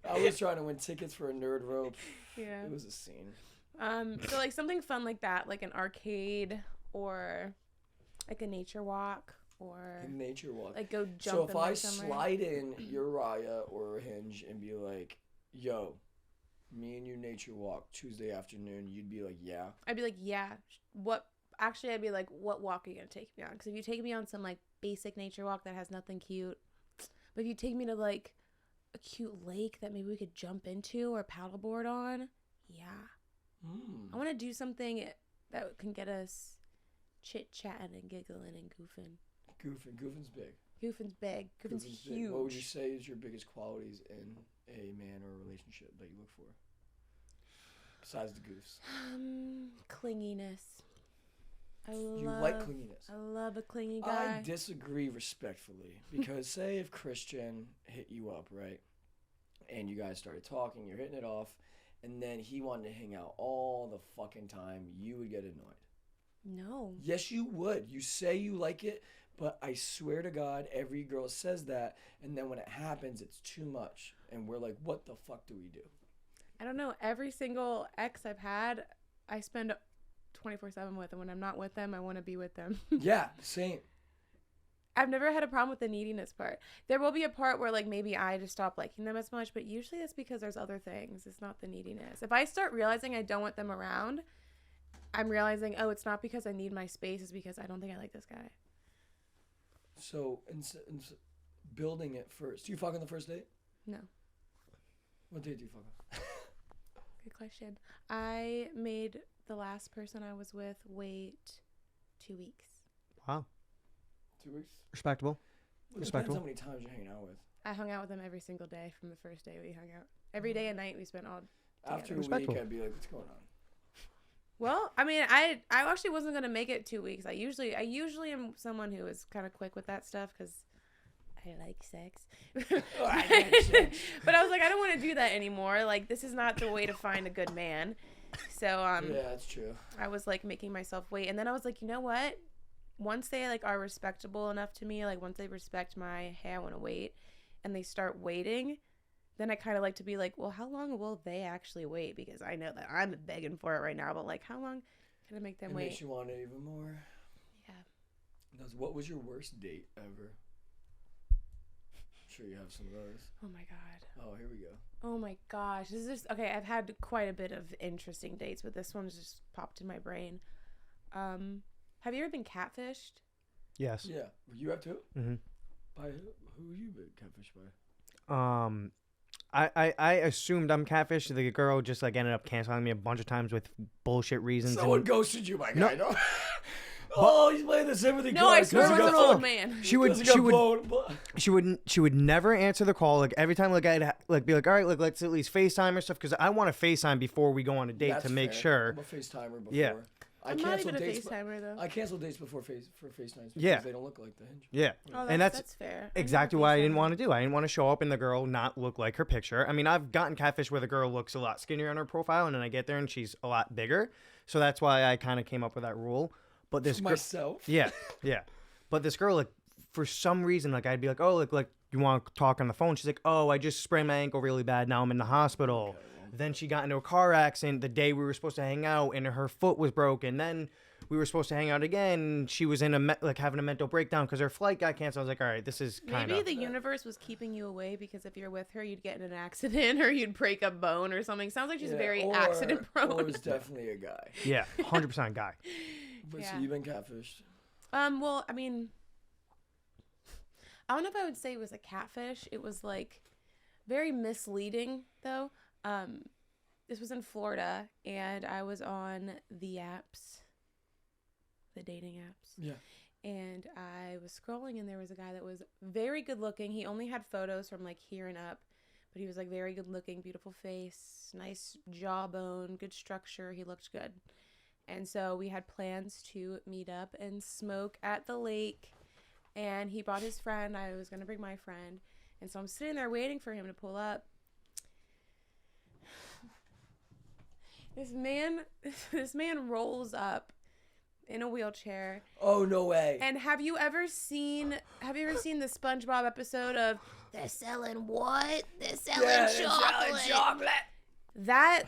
I was trying to win tickets for a nerd rope. Yeah. It was a scene. So like something fun like that, like an arcade or like a nature walk or A nature walk. like go jump. So if I somewhere. slide in Uriah or Hinge and be like, yo, me and you nature walk Tuesday afternoon, you'd be like, yeah. I'd be like, yeah. What? Actually, I'd be like, what walk are you gonna take me on? Because if you take me on some like basic nature walk that has nothing cute, but if you take me to like a cute lake that maybe we could jump into or paddleboard on, yeah. I want to do something that can get us chit-chatting and giggling and goofing. Goofin's big. Goofin's big. Goofin's Goofin's huge. big. What would you say is your biggest qualities in a man or a relationship that you look for? Besides the goofs. Clinginess. You like clinginess. I love a clingy guy. I disagree respectfully because say if Christian hit you up, right? And you guys started talking, you're hitting it off, and then he wanted to hang out all the fucking time, you would get annoyed. No. Yes, you would. You say you like it, but I swear to God, every girl says that, and then when it happens, it's too much. And we're like, what the fuck do we do? I don't know. Every single ex I've had, I spend 24/7 with, and when I'm not with them, I want to be with them. Yeah, same. I've never had a problem with the neediness part. There will be a part where like maybe I just stop liking them as much, but usually it's because there's other things. It's not the neediness. If I start realizing I don't want them around, I'm realizing, oh, it's not because I need my space. It's because I don't think I like this guy. So, building it first. Do you fuck on the first date? No. What date do you fuck on? Good question. I made the last person I was with wait 2 weeks. Wow. 2 weeks? Respectable. Well, it Respectable. depends how many times you're hanging out with. I hung out with him every single day from the first day we hung out. Every day and night we spent all After a Respectable. week, I'd be like, what's going on? Well, I mean, I actually wasn't gonna make it 2 weeks. I usually am someone who is kind of quick with that stuff because I like sex. I like sex. But I was like, I don't want to do that anymore. Like, this is not the way to find a good man. So Yeah, that's true. I was like making myself wait, and then I was like, you know what? Once they like are respectable enough to me, like once they respect my hey, I want to wait, and they start waiting, then I kind of like to be like, well, how long will they actually wait? Because I know that I'm begging for it right now, but like, how long can I make them It wait? makes you want it even more. Yeah. What was your worst date ever? I'm sure you have some of those. Oh my god. Oh, here we go. Oh my gosh. This is okay. I've had quite a bit of interesting dates, but this one's just popped in my brain. Have you ever been catfished? Yes. Yeah. You have too? Mm-hmm. By who you been catfished by? I assumed I'm catfish. The girl just like ended up canceling me a bunch of times with bullshit reasons. Someone and ghosted you, my No. guy. No. Oh, he's playing the sympathy No, card. I swear No, it no, was no, an no. old man. she would she would never answer the call. Like every time, like I'd like be like, all right, like let's at least FaceTime or stuff because I want to FaceTime before we go on a date to make sure. I'm a FaceTimer before. Yeah. I'm not even a FaceTimer though. I cancel dates before FaceTimes because Yeah. they don't look like the Hinge. Yeah, Oh, and that's fair. exactly what I didn't want to do. I didn't want to show up and the girl not look like her picture. I mean, I've gotten catfish where the girl looks a lot skinnier on her profile, and then I get there and she's a lot bigger. So that's why I kind of came up with that rule. But this girl, Myself. yeah. But this girl, like, for some reason, like, I'd be like, oh, like you want to talk on the phone? She's like, oh, I just sprained my ankle really bad. Now I'm in the hospital. Then she got into a car accident the day we were supposed to hang out, and her foot was broken. Then we were supposed to hang out again. She was in having a mental breakdown because her flight got canceled. I was like, all right, this is kind Maybe of. the universe was keeping you away because if you're with her, you'd get in an accident or you'd break a bone or something. Sounds like she's very accident prone. Or it's definitely a guy. Yeah, 100% guy. But Yeah. so you've been catfished. Well, I mean, I don't know if I would say it was a catfish. It was like very misleading though. This was in Florida and I was on the apps the dating apps. Yeah. And I was scrolling, and there was a guy that was very good looking. He only had photos from like here and up, but he was like very good looking, beautiful face, nice jawbone, good structure. He looked good. And so we had plans to meet up and smoke at the lake. And he brought his friend. I was going to bring my friend. And so I'm sitting there waiting for him to pull up. This man rolls up in a wheelchair. Oh, no way. And have you ever seen the SpongeBob episode of They're Selling What? They're selling chocolate. That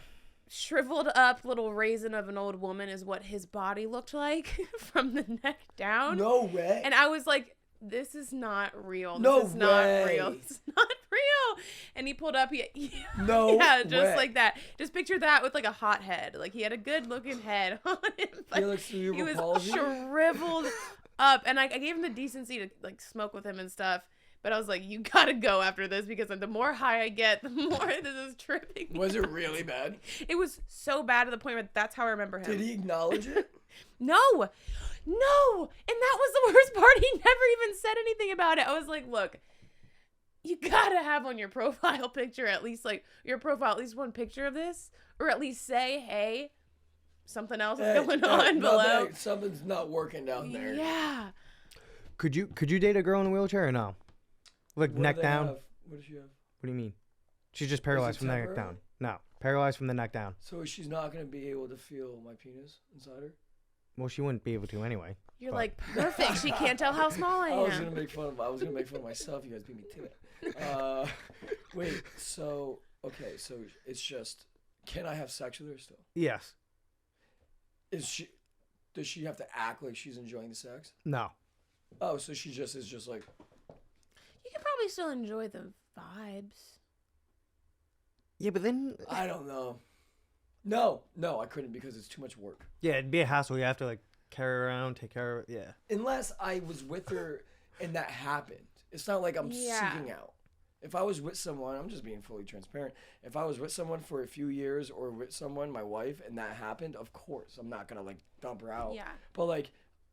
shriveled up little raisin of an old woman is what his body looked like from the neck down. No way. And I was like, this is not real. No This is way. not real. This is not real. And he pulled up. No yeah, just way. like that. Just picture that with like a hot head. Like he had a good looking head on him. But he was shriveled up. And I gave him the decency to like smoke with him and stuff. But I was like, you gotta go after this because the more high I get, the more this is tripping. Was it really bad? It was so bad to the point where that's how I remember him. Did he acknowledge it? No. And that was the worst part. He never even said anything about it. I was like, look, you gotta have on your profile picture at least one picture of this, or at least say, hey, something else is going on below. Something's not working down there. Yeah. Could you date a girl in a wheelchair or no? Like neck down? What does she have? What do you mean? She's just paralyzed from the neck down. No, paralyzed from the neck down. So she's not going to be able to feel my penis inside her? Well, she wouldn't be able to anyway. You're like, perfect. She can't tell how small I am. I was going to make fun of myself. You guys beat me to it. Wait, so it's just, can I have sex with her still? Yes. Does she have to act like she's enjoying the sex? No. Oh, so she just is just like... You could probably still enjoy the vibes. Yeah, but then... I don't know. No, I couldn't because it's too much work. Yeah, it'd be a hassle. You have to, like, carry her around, take care of it. Yeah. Unless I was with her and that happened. It's not like I'm seeking out. If I was with someone, I'm just being fully transparent. If I was with someone for a few years or with someone, my wife, and that happened, of course, I'm not going to, like, dump her out. Yeah. But, like,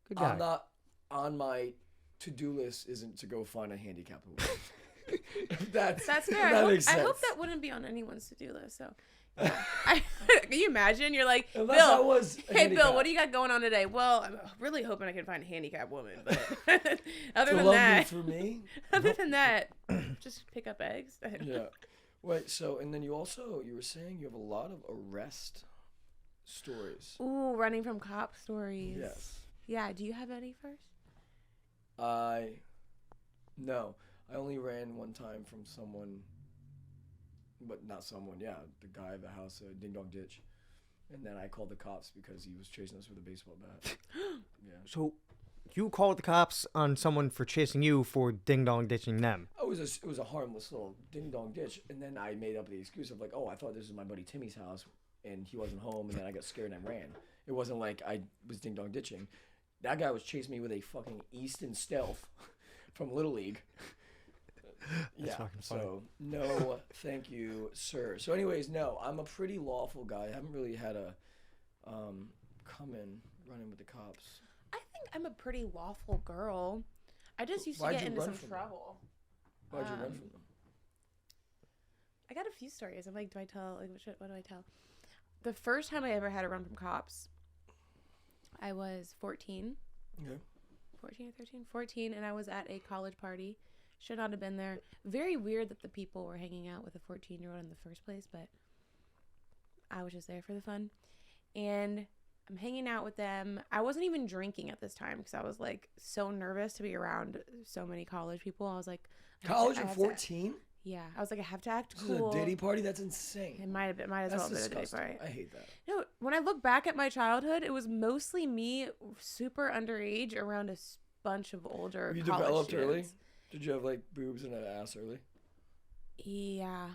Good guy. I'm not on my to-do list isn't to go find a handicapped woman. That's fair. I hope that wouldn't be on anyone's to-do list. So, yeah. Can you imagine? You're like, Bill. Hey, Bill, what do you got going on today? Well, I'm really hoping I can find a handicapped woman, but other than that, just pick up eggs. Yeah. Wait. So, and then you were saying you have a lot of arrest stories. Ooh, running from cop stories. Yes. Yeah. Do you have any first? No. I only ran one time from someone, but not someone, the guy at the house, Ding Dong Ditch. And then I called the cops because he was chasing us with a baseball bat. Yeah. So you called the cops on someone for chasing you for ding dong ditching them? Oh, it was a harmless little ding dong ditch. And then I made up the excuse of like, oh, I thought this was my buddy Timmy's house and he wasn't home. And then I got scared and I ran. It wasn't like I was ding dong ditching. That guy was chasing me with a fucking Easton Stealth from Little League. That's fucking funny. So no, thank you, sir. So anyways, no, I'm a pretty lawful guy. I haven't really had a come in running with the cops. I think I'm a pretty lawful girl. I just used to get into some trouble. Why'd you run from them? I got a few stories. I'm like, do I tell? Like, what do I tell? The first time I ever had to run from cops, I was 14. Okay. 14 or 13? 14, and I was at a college party. Should not have been there. Very weird that the people were hanging out with a 14-year-old in the first place, but I was just there for the fun. And I'm hanging out with them. I wasn't even drinking at this time because I was like so nervous to be around so many college people. I was like, college at 14? Yeah. I was like, I have to act this cool. Is a diddy party? That's insane. It might as well have been a diddy party. I hate that. No, when I look back at my childhood, it was mostly me super underage around a bunch of older You college developed students. early? Did you have like boobs and an ass early? Yeah.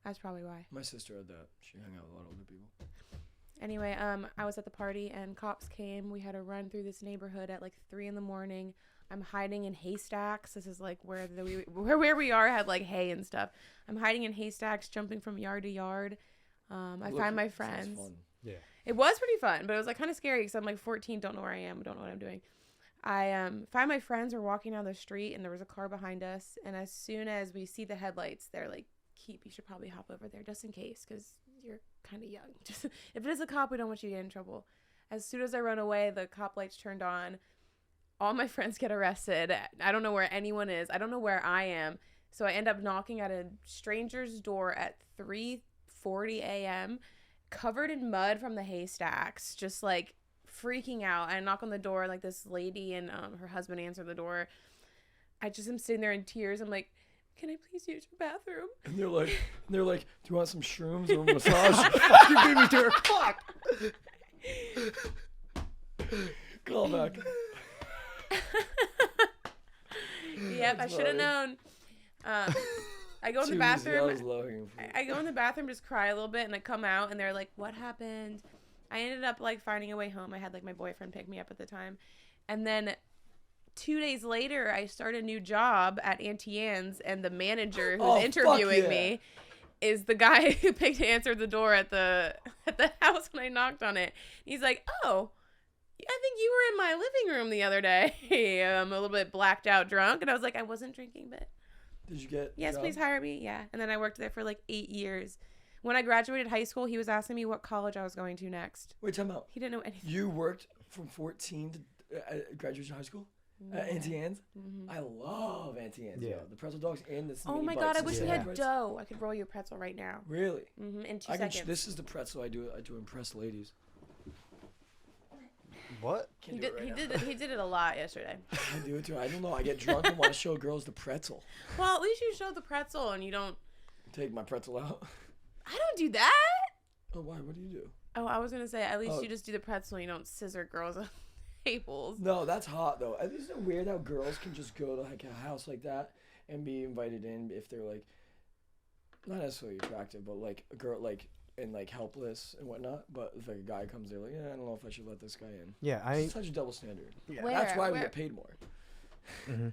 That's probably why. My sister had that. She hung out with a lot of older people. Anyway, I was at the party and cops came. We had to run through this neighborhood at like 3 a.m. I'm hiding in haystacks. This is like where we are had like hay and stuff. I'm hiding in haystacks, jumping from yard to yard. I find my friends. Yeah. It was pretty fun, but it was like kind of scary because I'm like 14, don't know where I am, don't know what I'm doing. I find my friends were walking down the street and there was a car behind us, and as soon as we see the headlights, they're like, "Keep, you should probably hop over there just in case because you're kind of young. Just if it is a cop, we don't want you to get in trouble." As soon as I run away, the cop lights turned on. All my friends get arrested. I don't know where anyone is. I don't know where I am. So I end up knocking at a stranger's door at 3:40 a.m. covered in mud from the haystacks, just like freaking out. I knock on the door, like this lady and her husband answer the door. I just am sitting there in tears. I'm like, "Can I please use your bathroom?" And they're like, "Do you want some shrooms or a massage?" You beat me to her. Fuck. Call back. Yep, I should have known. I go in the That bathroom. was low-hanging fruit. I go in the bathroom, just cry a little bit, and I come out, and they're like, "What happened?" I ended up like finding a way home. I had like my boyfriend pick me up at the time, and then 2 days later, I start a new job at Auntie Anne's, and the manager who's interviewing me is the guy who answered the door at the house when I knocked on it. He's like, "Oh, I think you were in my living room the other day." I'm a little bit blacked out drunk, and I was like, "I wasn't drinking, but Did you get? yes, job? please hire me." Yeah, and then I worked there for like 8 years. When I graduated high school, he was asking me what college I was going to next. Wait, time out. He didn't know anything. You worked from 14 to graduation high school at Auntie Anne's? Mm-hmm. I love Auntie Anne's. Yeah. Yo. The pretzel dogs and the Oh mini my god, I bites wish and we the had bites. dough. I could roll you a pretzel right now. Really? In 2 I can. seconds. This is the pretzel I do impress ladies. What? He did it a lot yesterday. I do it too. I don't know. I get drunk and want to show girls the pretzel. Well, at least you showed the pretzel and you don't. Take my pretzel out. I don't do that. Oh, why? What do you do? Oh, I was gonna say at least Oh. you just do the pretzel. And you don't scissor girls on tables. No, that's hot though. Isn't it weird how girls can just go to like a house like that and be invited in if they're like not necessarily attractive, but like a girl like and like helpless and whatnot. But if like a guy comes there like, yeah, I don't know if I should let this guy in. Yeah, It's such a double standard. Yeah. Where? That's why we Where? get paid more. Mm-hmm.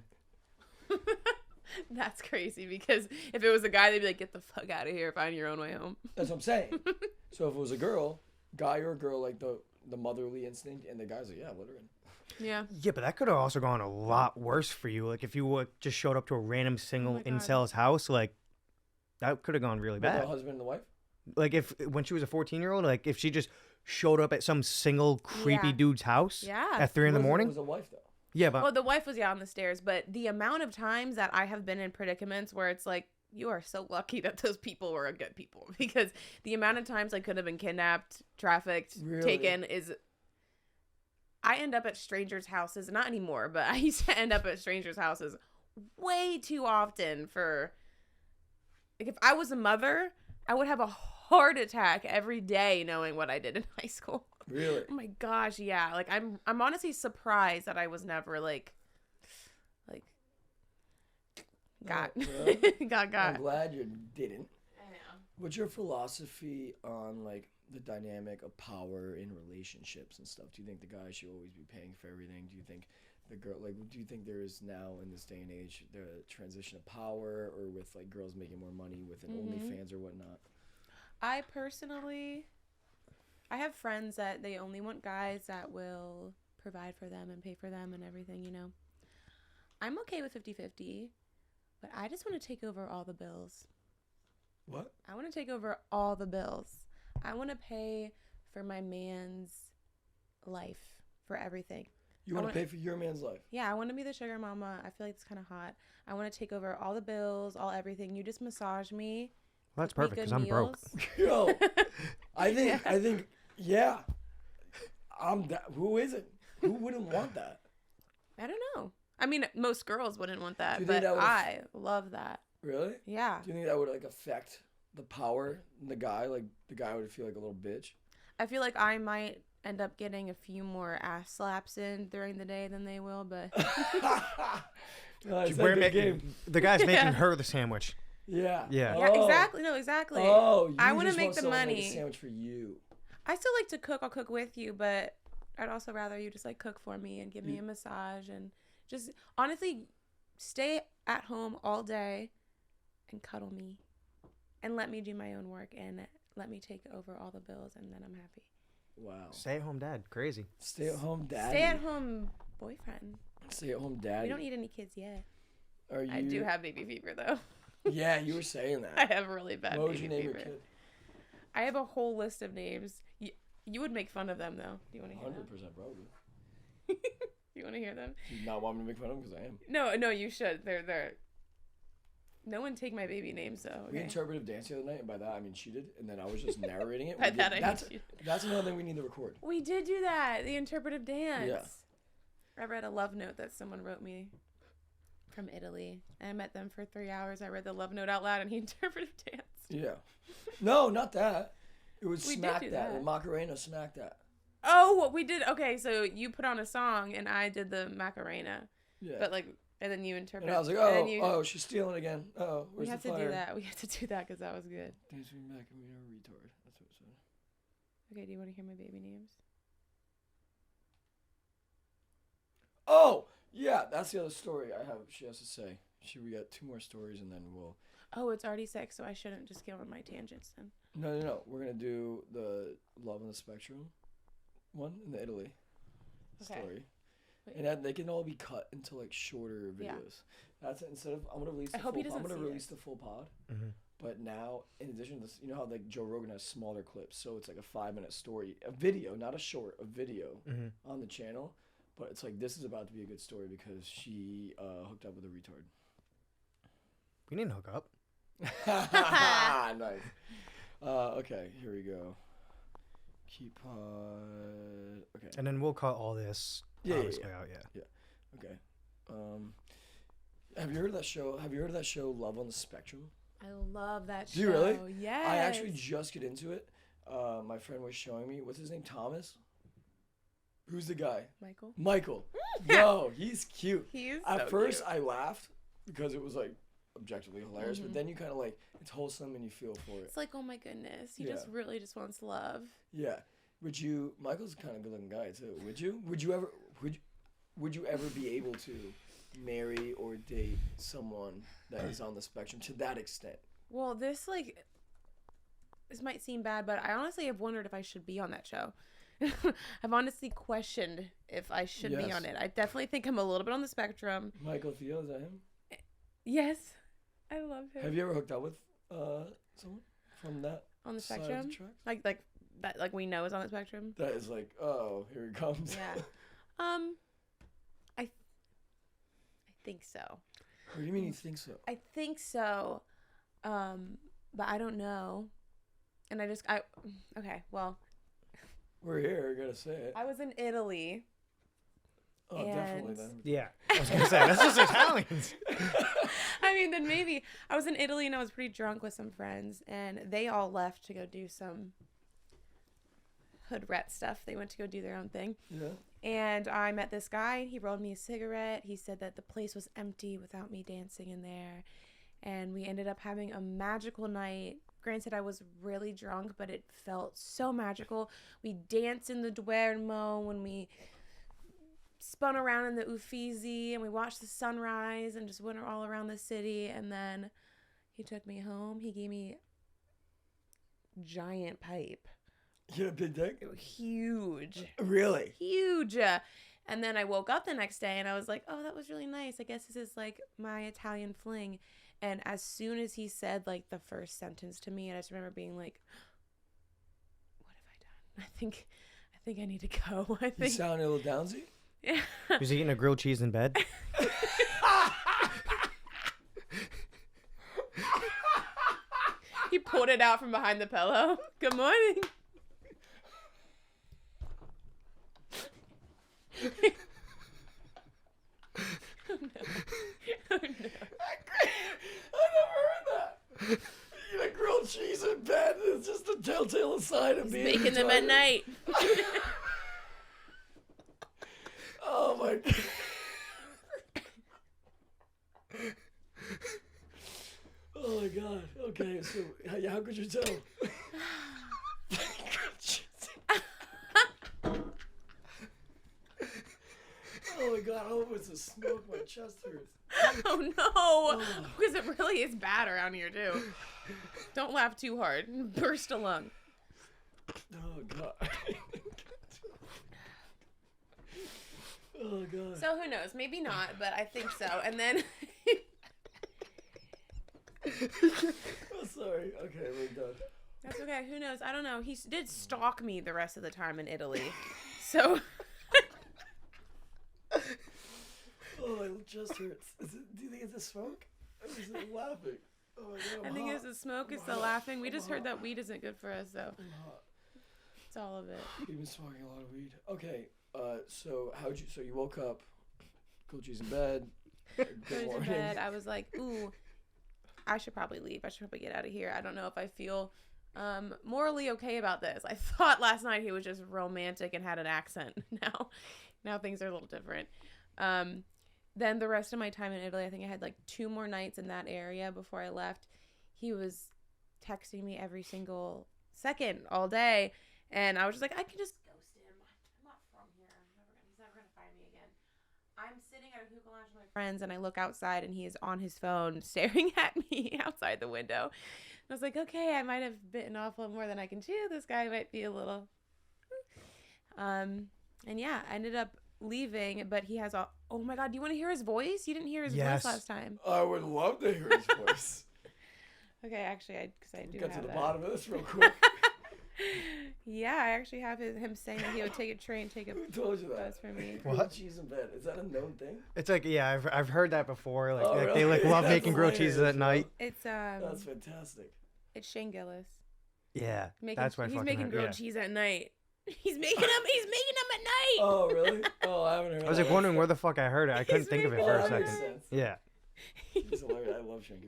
That's crazy because if it was a guy, they'd be like, "Get the fuck out of here, find your own way home." That's what I'm saying. So if it was a girl, guy or girl, like the motherly instinct, and the guy's like, yeah, let her in. Yeah. Yeah, but that could have also gone a lot worse for you. Like if you just showed up to a random single my God. incel's house, like that could have gone really With bad. the husband and the wife. Like if when she was a 14-year-old, like if she just showed up at some single creepy Yeah. dude's house Yeah. at 3 in the It morning. was a wife though. Yeah, but Well, the wife was on the stairs, but the amount of times that I have been in predicaments where it's like, you are so lucky that those people were good people, because the amount of times I could have been kidnapped, trafficked, Really? taken is. I end up at strangers' houses, not anymore, but I used to end up at strangers' houses way too often for. Like if I was a mother, I would have a heart attack every day knowing what I did in high school. Really? Oh my gosh, yeah. Like I'm honestly surprised that I was never like got well, got. I'm glad you didn't. I know. What's your philosophy on like the dynamic of power in relationships and stuff? Do you think the guy should always be paying for everything? Do you think the girl do you think there is now in this day and age the transition of power, or with like girls making more money with an OnlyFans or whatnot? I personally I have friends that they only want guys that will provide for them and pay for them and everything, you know. I'm okay with 50-50, but I just want to take over all the bills. What? I want to take over all the bills. I want to pay for my man's life, for everything. You want to pay for your man's life? Yeah, I want to be the sugar mama. I feel like it's kind of hot. I want to take over all the bills, all everything. You just massage me. well, that's cook me perfect because good I'm broke. meals. Yo, I think, yeah. Who isn't? Who wouldn't want that? I don't know. I mean, most girls wouldn't want that, Do you think but that would've- I love that. Really? Yeah. Do you think that would like affect the power in the guy? Like the guy would feel like a little bitch. I feel like I might end up getting a few more ass slaps in during the day than they will, but Nice, We're that's a good making, game. the guy's making Yeah. her the sandwich. Yeah. Yeah. yeah, Oh. exactly. No, exactly. Oh, you I wanna just make want the someone to make money. a sandwich for you. I still like to cook. I'll cook with you, but I'd also rather you just like cook for me and give me a massage and just honestly stay at home all day and cuddle me and let me do my own work and let me take over all the bills, and then I'm happy. Wow. Stay-at-home dad, crazy. Stay-at-home daddy. Stay-at-home boyfriend. Stay-at-home daddy. We don't need any kids yet. Are you? I do have baby fever though. Yeah, you were saying that. I have really bad What would baby you name fever. your kid? I have a whole list of names. You would make fun of them though. Do you want to hear 100% probably. them? You want to hear them? Do you not want me to make fun of them? Because I am. No, you should. They're. No one take my baby names though. We Okay? interpretive dance the other night, and by that I mean she did, and then I was just narrating it. By We that did- I that's, mean she that's another thing we need to record. We did do that. The interpretive dance. Yeah. I read a love note that someone wrote me from Italy. I met them for 3 hours. I read the love note out loud and he interpretive danced. Yeah. No, not that. It was We did smack do that. that. The Macarena smack that. Oh, we did. Okay, so you put on a song and I did the Macarena. Yeah. But like, and then you interpret. And I was like, and then oh, she's stealing again. Oh, we where's have the to fire? do that. We have to do that because that was good. Dancing Macarena retard. That's what it said. Okay, do you want to hear my baby names? Oh, yeah, that's the other story I have. She has to say. We got 2 more stories and then we'll. Oh, it's already 6, so I shouldn't just get on my tangents then. No. We're gonna do the Love on the Spectrum one in the Italy Okay. story. Wait. And they can all be cut into like shorter videos. Yeah. That's it. Instead of I'm gonna release. I hope he doesn't I'm gonna see release it. the full pod. Mhm. But now, in addition to this, you know how like Joe Rogan has smaller clips, so it's like a 5-minute story, a video, not a short, a video on the channel. But it's like this is about to be a good story because she hooked up with a retard. We didn't hook up. Nice. Okay, here we go. Keep pod. Okay. And then we'll cut all this obviously out, yeah. Okay. Have you heard of that show? Love on the Spectrum? I love that show. Do you really? Yes. I actually just get into it. My friend was showing me. What's his name? Thomas? Who's the guy? Michael. Yo, he's cute. He's At so first, cute. I laughed because it was like objectively hilarious, but then you kind of like it's wholesome and you feel for it. It's like, oh my goodness, he Yeah. just really just wants love. Yeah. Would you? Michael's kind of good looking guy too. Would you? Would you ever be able to marry or date someone that is on the spectrum to that extent? Well, this might seem bad, but I honestly have wondered if I should be on that show. I've honestly questioned if I should be Yes. on it. I definitely think I'm a little bit on the spectrum. Michael Theo, is that him? Yes, I love him. Have you ever hooked up with someone from that On the side of spectrum? the tracks? Like that, like we know is on the spectrum. That is like, oh, here it comes. Yeah. I think so. What do you mean you think so? I think so. But I don't know. And okay, well, We're here, I gotta say it. I was in Italy. Oh, definitely then. Yeah. I was gonna say that's just Italians. I mean, then maybe I was in Italy and I was pretty drunk with some friends, and they all left to go do some hood rat stuff. They went to go do their own thing. Yeah. And I met this guy. He rolled me a cigarette. He said that the place was empty without me dancing in there. And we ended up having a magical night. Granted, I was really drunk, but it felt so magical. We danced in the Duermo when we spun around in the Uffizi, and we watched the sunrise and just went all around the city. And then he took me home. He gave me a giant pipe. You had a big dick? Huge. Really? Huge. And then I woke up the next day and I was like, oh, that was really nice. I guess this is like my Italian fling. And as soon as he said like the first sentence to me, I just remember being like, what have I done? I think I need to go. I You think. sound a little downsy? Yeah. Was he eating a grilled cheese in bed? He pulled it out from behind the pillow. Good morning. Oh no. Oh no. I never heard that. You eat a grilled cheese in bed. It's just a telltale sign of being Making them at retarded. night. Oh my god. Oh my god. Okay, so how could you tell? Oh my god, I hope it's a smoke. My chest hurts. Oh no. Because it really is bad around here too. Don't laugh too hard. Burst a lung. Oh god. Oh god. So who knows? Maybe not, but I think so. And then Oh, sorry. Okay, we're done. that's okay. Who knows? I don't know. He did stalk me the rest of the time in Italy. So Oh, it just hurts. Do you think it's the smoke? Or is it laughing? Oh my god. I think it's the smoke, it's the laughing. We just heard that weed isn't good for us, so I'm hot. it's all of it. You've been smoking a lot of weed. Okay. So so you woke up, cold cheese in bed. Go Good to morning. bed. I was like, ooh, I should probably leave. I should probably get out of here. I don't know if I feel morally okay about this. I thought last night he was just romantic and had an accent. Now things are a little different. Then the rest of my time in Italy, I think I had like 2 more nights in that area before I left. He was texting me every single second all day. And I was just like, I can just ghost him. I'm not from here. He's never going to find me again. I'm sitting at a hookah lounge with my friends and I look outside and he is on his phone staring at me outside the window. And I was like, okay, I might have bitten off a little more than I can chew. This guy might be a little... And yeah, I ended up leaving, but he has a... Oh my god, do you want to hear his voice? You didn't hear his Yes. voice last time. I would love to hear his voice. Okay, actually, because I do Get have to the that. bottom of this real quick. Yeah, I actually have him saying that he would take a train, take a Who told you that? bus for me. What? Grilled cheese in bed. Is that a known thing? It's like, yeah, I've heard that before. Like, Oh, like really? they like love That's making grilled cheeses hilarious, at night. It's That's fantastic. it's Shane Gillis. Yeah, Making, that's what I he's fucking making heard. grilled Yeah. cheese at night. He's making them. He's making them at night. Oh, really? Oh, I haven't heard I was that. like wondering where the fuck I heard it. I couldn't He's think of it making for a that makes second. sense. Yeah, He's hilarious. I love Shango.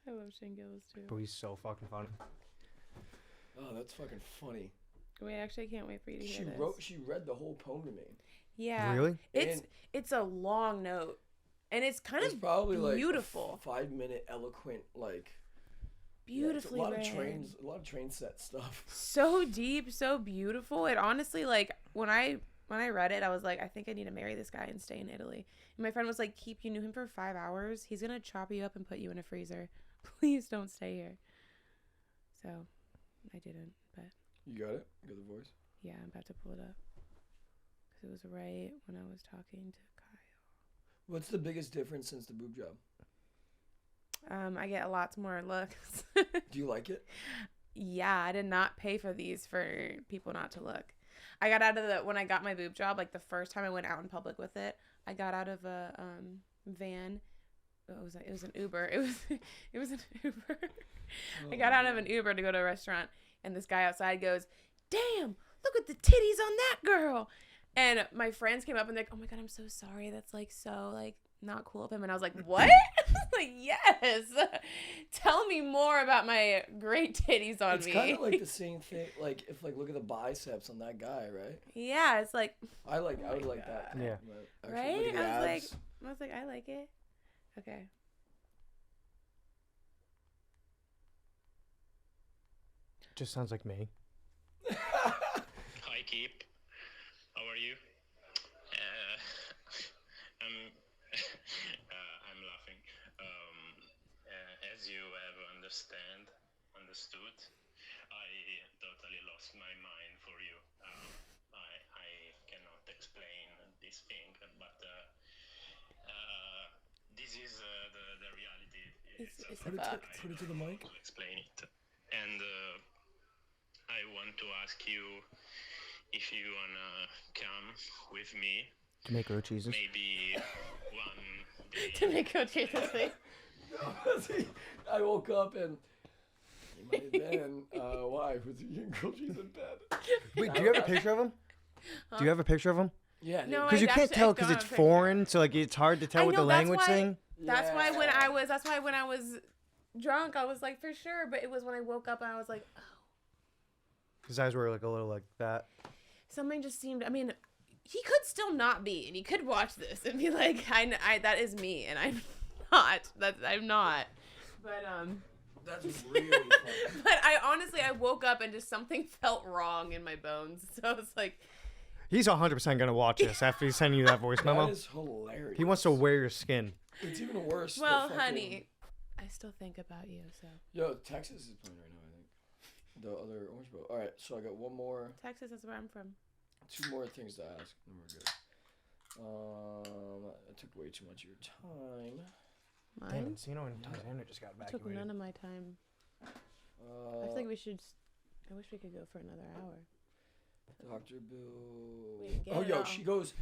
I love Shane Gillis too. but he's so fucking funny. Oh, that's fucking funny. Wait, actually, I can't wait for you to hear this. She read the whole poem to me. Yeah. Really? It's a long note, and it's kind It's of probably like beautiful. a 5-minute eloquent, like Beautifully a lot read. of trains, a lot of train set stuff. So deep, so beautiful. It honestly, like, when I read it, I was like, I think I need to marry this guy and stay in Italy. And my friend was like, you knew him for 5 hours. He's gonna chop you up and put you in a freezer. Please don't stay here. So I didn't, but You got it? You got the voice? yeah, I'm about to pull it up because it was right when I was talking to Kyle. What's the biggest difference since the boob job? I get lots more looks. Do you like it? Yeah, I did not pay for these for people not to look. I got out of when I got my boob job, like the first time I went out in public with it, I got out of a van. It was an Uber. It was an Uber. I got out of an Uber to go to a restaurant, and this guy outside goes, "Damn, look at the titties on that girl." And my friends came up and they're like, "Oh my god, I'm so sorry. That's like so like not cool of him." And I was like, "What?" Like, yes. Tell me more about my great titties on It's me. kind of like the same thing. Like if look at the biceps on that guy, right? Yeah, it's like I would my like that. Yeah. But right. look at the I abs. was like, I like it. Okay. Just sounds like me. Hi, Keep. How are you? I'm I'm laughing. As you have understood, I totally lost my mind for you. I cannot explain this thing, but this is the reality. It's a Put fact. it to the mic. To explain it, and I want to ask you if you wanna come with me. To make grilled cheeses. Maybe one day. To make coach this I woke up and he might have been. Why was he eating grilled cheese in bed? Wait, do you have a picture of him? Do you have a picture of him? Yeah. No, Because you I can't actually- tell I because don't it's have a picture. foreign, so like it's hard to tell I with know, the that's language why- thing. That's why when I was drunk, I was like for sure. But it was when I woke up and I was like, oh, His eyes were like a little like that. something just seemed. I mean, he could still not be, and he could watch this and be like, I that is me, and I'm not. I'm not. But That's really funny. But I woke up and just something felt wrong in my bones. So it's like, He's 100% gonna watch this after he's sending you that voice memo. That is hilarious. He wants to wear your skin. It's even worse. well, the fucking- honey, I I still think about you. So Yo, Texas is playing right now, I think. The other Orange Bowl. All right, so I got one more. Texas is where I'm from. 2 more things to ask, and we're good. It took way too much of your time. Damn, Mine? Encino and Alexander just got Took evacuated. none of my time. I feel like we should. I wish we could go for another hour. Dr. Bill. Wait, get Oh, it yo, off. she goes,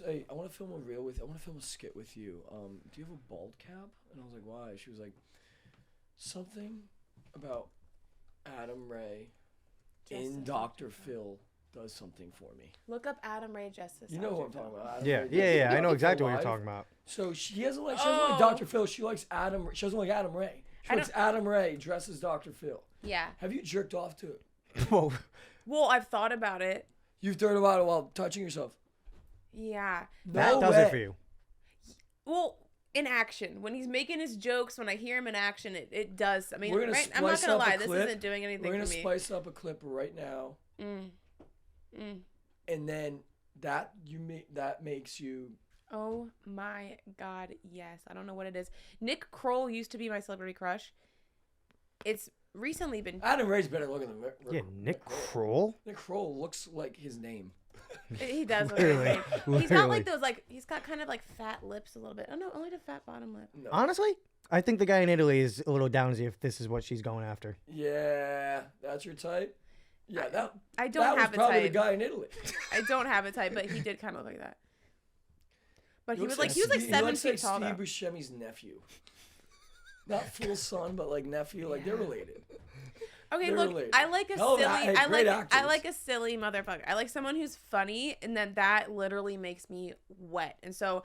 hey, I want to film a reel with, I want to film a skit with you. Do you have a bald cap? And I was like, why? She was like, something about Adam Ray in Dr. Phil does something for me. Look up Adam Ray Justice. You know who I'm talking about. Adam Yeah, Ray. yeah. I know exactly what you're Live. talking about. So she doesn't like Dr. Phil. She likes Adam. She doesn't like Adam Ray. She likes Adam Ray dressed as Dr. Phil. Yeah. Have you jerked off to it? Whoa. Well, I've thought about it. You've thought about it while touching yourself. Yeah. That does it for you. Well, in action, when he's making his jokes, when I hear him in action, it does. I mean, We're gonna right? I'm not splice gonna up a lie, this clip. isn't doing anything We're gonna for me. spice up a clip right now, and then that makes you. Oh my God, yes. I don't know what it is. Nick Kroll used to be my celebrity crush. It's recently been. Adam Ray's better looking than Yeah, Nick Kroll? Nick Kroll looks like his name. He does look Literally, like he's got like literally. those he's got kind of like fat lips a little bit. Oh no, only the fat bottom lip. No. Honestly, I think the guy in Italy is a little downsy if this is what she's going after. Yeah, that's your type. Yeah, that. I don't that have was a probably type. the guy in Italy. I don't have a type, but he did kind of look like that. But he was like Steve- 7 looks feet like tall. Steve Though. Buscemi's nephew. Not full son, but like nephew. Like they're related. Okay, They're look, related. I like a Hell of silly. hey, I great like actors. a silly motherfucker. I like someone who's funny, and then that literally makes me wet. And so,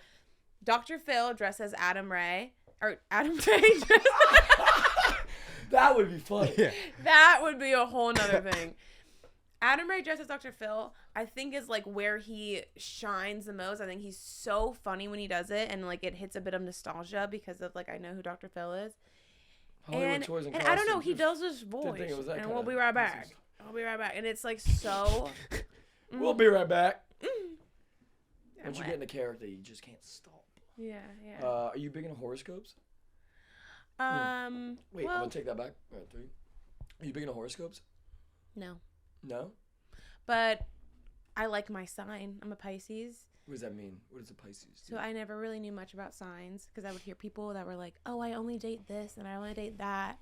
Dr. Phil dressed as Adam Ray, or Adam Ray. That would be funny. Yeah. That would be a whole nother thing. Adam Ray dressed as Dr. Phil, I think is like where he shines the most. I think he's so funny when he does it, and like it hits a bit of nostalgia because of like I know who Dr. Phil is. Hollywood Toys and And I don't know, Costumes, he just does this didn't voice, think it was that and kinda we'll be right back. nonsense. I'll be right back, and it's like so. We'll be right back. I'm Once you wet. get in the character, you just can't stop. Yeah, yeah. Are you big into horoscopes? Wait, well, I'm gonna take that back. All right, 3. Are you big into horoscopes? no, No. but I like my sign. I'm a Pisces. What does that mean? What does a Pisces do? So I never really knew much about signs because I would hear people that were like, "Oh, I only date this and I only date that."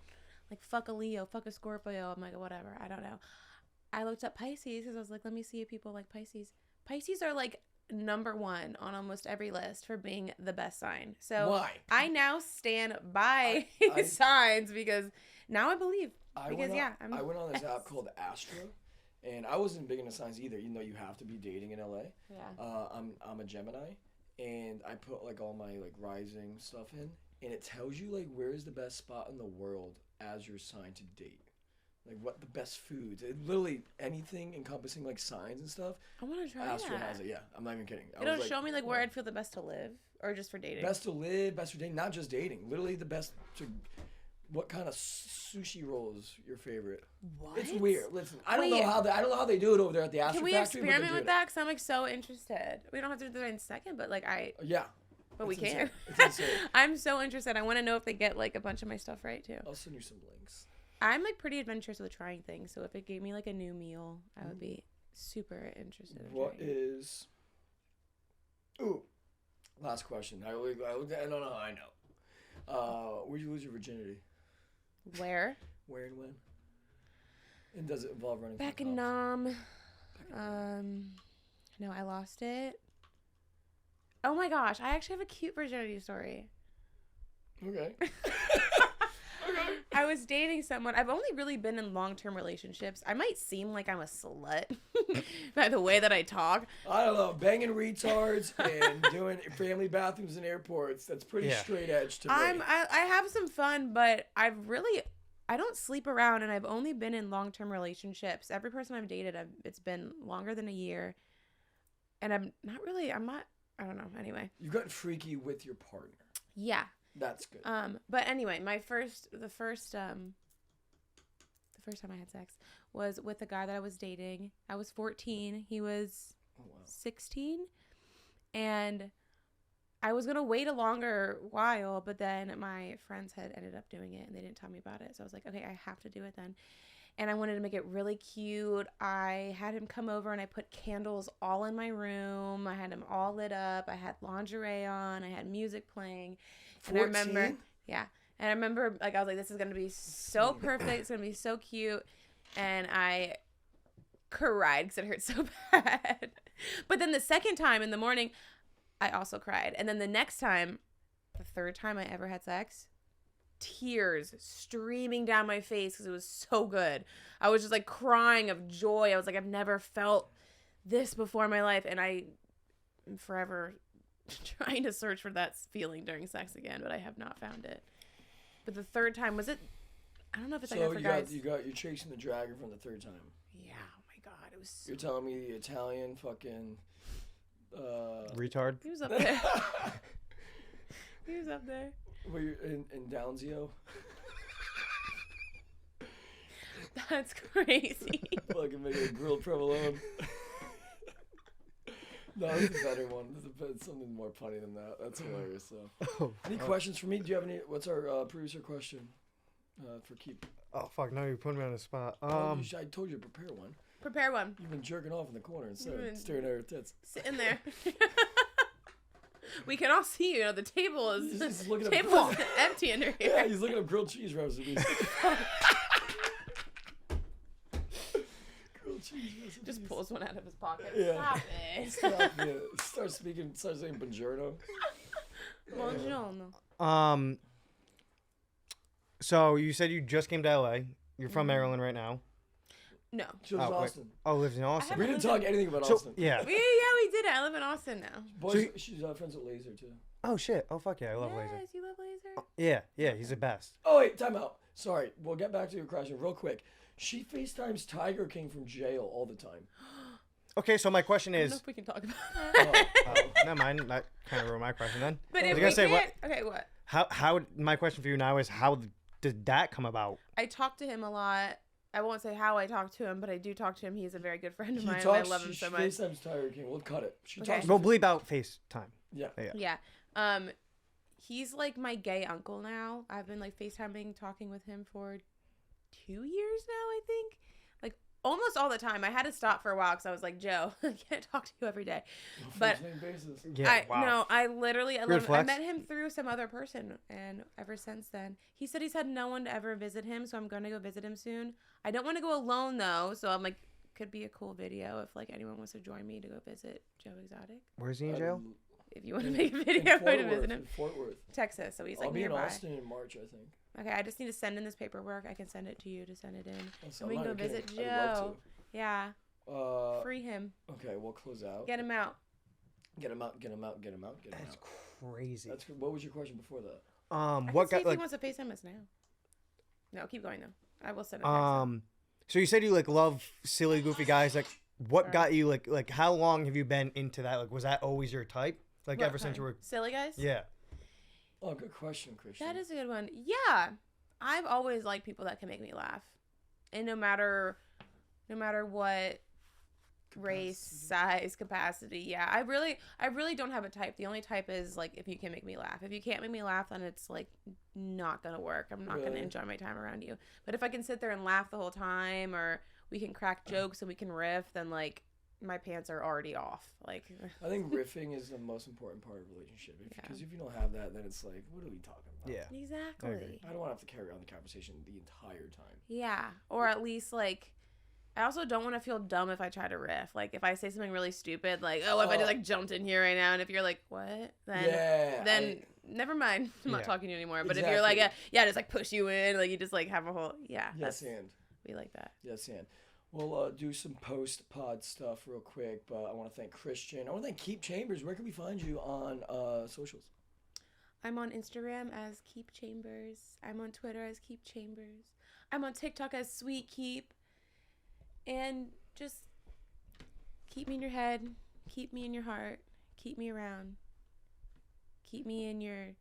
Like, fuck a Leo, fuck a Scorpio. I'm like, whatever. I don't know. I looked up Pisces because I was like, let me see if people like Pisces. Pisces are like number 1 on almost every list for being the best sign. So Why? I now stand by I- signs because now I believe. I Because, went on, I'm I went on this app called Astro, and I wasn't big into signs either. Even though you have to be dating in LA. Yeah. I'm a Gemini, and I put like all my like rising stuff in, and it tells you like where is the best spot in the world as your sign to date. Like what the best foods. It literally anything encompassing like signs and stuff. I want to try Astro that. has it. Yeah, I'm not even kidding. I It'll was like, show me like where oh. I'd feel the best to live or just for dating. Best to live, best for dating, not just dating. Literally the best to. What kind of sushi roll is your favorite? What? It's weird. Listen, I don't Wait. know how they do it over there at the Astro Can we Factory. but they experiment do with it. that? Because I'm like so interested. We don't have to do that in a second, but like Yeah. but we It's can. insane. It's insane. I'm so interested. I want to know if they get like a bunch of my stuff right too. I'll send you some links. I'm like pretty adventurous with trying things, so if it gave me like a new meal, I would be super interested in What trying. is? Ooh, last question. I don't know. I know. Where'd you lose your virginity? Where? Where and when? And does it involve running? Back from in cops? Nam. No, I lost it. Oh my gosh, I actually have a cute virginity story. Okay. I was dating someone. I've only really been in long-term relationships. I might seem like I'm a slut by the way that I talk. I don't know. Banging retards and doing family bathrooms in airports. That's pretty Yeah. straight edge to me. I have some fun, but I don't sleep around, and I've only been in long-term relationships. Every person I've dated, it's been longer than a year, and I don't know. Anyway. You've gotten freaky with your partner. Yeah. That's good. But anyway, the first time I had sex was with a guy that I was dating. I was 14. He was 16. And I was gonna wait a longer while, but then my friends had ended up doing it and they didn't tell me about it. So I was like, okay, I have to do it then. And I wanted to make it really cute. I had him come over and I put candles all in my room. I had him all lit up. I had lingerie on. I had music playing. 14? And I remember, yeah. And I remember, like, I was like, this is going to be so perfect. It's going to be so cute. And I cried because it hurt so bad. But then the second time in the morning, I also cried. And then the next time, the third time I ever had sex, tears streaming down my face because it was so good. I was just like crying of joy. I was like, I've never felt this before in my life. And I am forever trying to search for that feeling during sex again, but I have not found it. But the third time, was it? I don't know if it's like that for guys. You're chasing the dragon from the third time. Yeah, oh my God. It was so... You're telling me the Italian fucking... retard? He was up there. He was up there. Were you in Downsio? That's crazy. Fucking make a grilled provolone. No, that's a better one. There's something more funny than that. That's hilarious, though. Any questions for me? Do you have any? What's our producer question for keep? Oh fuck! Now you're putting me on the spot. I told you to prepare one. Prepare one. You've been jerking off in the corner instead of staring at her tits. Sitting there. We can all see you. The table is empty under here. Yeah, he's looking up grilled cheese recipes. Grilled cheese recipes. Just pulls one out of his pocket. Yeah. Stop it. Start saying buongiorno. Buongiorno. So you said you just came to LA. You're from Maryland right now. No. She lives in Austin. Oh, lives in Austin. We didn't talk anything about Austin. Yeah. We did it. I live in Austin now. Boys, she's friends with Laser, too. Oh, shit. Oh, fuck yeah. I love Laser. Yes, you love Laser? Yeah, he's the best. Oh, wait, time out. Sorry. We'll get back to your question real quick. She FaceTimes Tiger King from jail all the time. Okay, so my question I don't is... know if we can talk about that. Never mind. That kind of ruined my question then. But I if was we gonna say, can't... Okay, what? How... My question for you now is, how did that come about? I talk to him a lot. I won't say how I talk to him, but I do talk to him. He's a very good friend of mine, and I love him so much. She FaceTimes Tiger King. We'll cut it. She Okay. talks. We'll bleep out FaceTime. Yeah. Yeah. He's like my gay uncle now. I've been like FaceTiming, talking with him for 2 years now, I think. Like almost all the time. I had to stop for a while because I was like, Joe, I can't talk to you every day. But basis. Yeah, wow. No, I literally, I flex. met him through some other person, and ever since then, he said he's had no one to ever visit him, so I'm going to go visit him soon. I don't want to go alone, though, so I'm like, could be a cool video if, like, anyone wants to join me to go visit Joe Exotic. Where's he in jail? If you want to make a video, go to visit him. In Fort Worth. Texas, so he's, like, I'll be nearby. in Austin in March, I think. Okay, I just need to send in this paperwork. I can send it to you to send it in. So And we can go visit I'd love Joe. Yeah. to. Free him. Okay, we'll close out. Get him out. Get him out. Get him out. Get him out. Get him That's out. crazy. What was your question before that? I what can see got if he wants to FaceTime us now. No, keep going though. I will send it. So you said you like love silly, goofy guys. Like, what got you like? How long have you been into that? Like, was that always your type? Like, ever since you were silly guys? Yeah. Oh, good question, Christian. That is a good one. Yeah, I've always liked people that can make me laugh, and no matter what race, size, capacity. Yeah, I really don't have a type. The only type is like if you can make me laugh. If you can't make me laugh, then it's like not gonna work. I'm not gonna enjoy my time around you. But if I can sit there and laugh the whole time, or we can crack jokes and we can riff, then like my pants are already off. Like I think riffing is the most important part of a relationship. Because if you don't have that, then it's like, what are we talking about? Yeah. Exactly. I don't want to have to carry on the conversation the entire time. Yeah, or at least like. I also don't want to feel dumb if I try to riff. Like, if I say something really stupid, like, oh, if I just, like, jumped in here right now, and if you're like, what? Then never mind. I'm not talking to you anymore. But if you're like, just, like, push you in, like, you just, like, have a whole, Yes, and. We like that. Yes, and. We'll do some post-pod stuff real quick, but I want to thank Christian. I want to thank Keep Chambers. Where can we find you on socials? I'm on Instagram as Keep Chambers. I'm on Twitter as Keep Chambers. I'm on TikTok as Sweet Keep. And just keep me in your head, keep me in your heart, keep me around, keep me in your...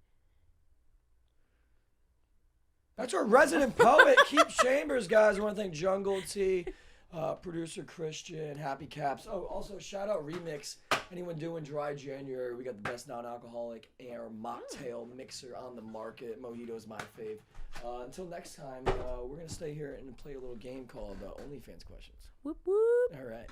That's our resident poet, Keep Chambers, guys. I want to thank Jungle T, producer Christian, Happy Caps. Oh, also, shout out Remix. Anyone doing dry January, we got the best non-alcoholic air mocktail mixer on the market. Mojito's my fave. Until next time, we're going to stay here and play a little game called OnlyFans Questions. Whoop whoop. All right.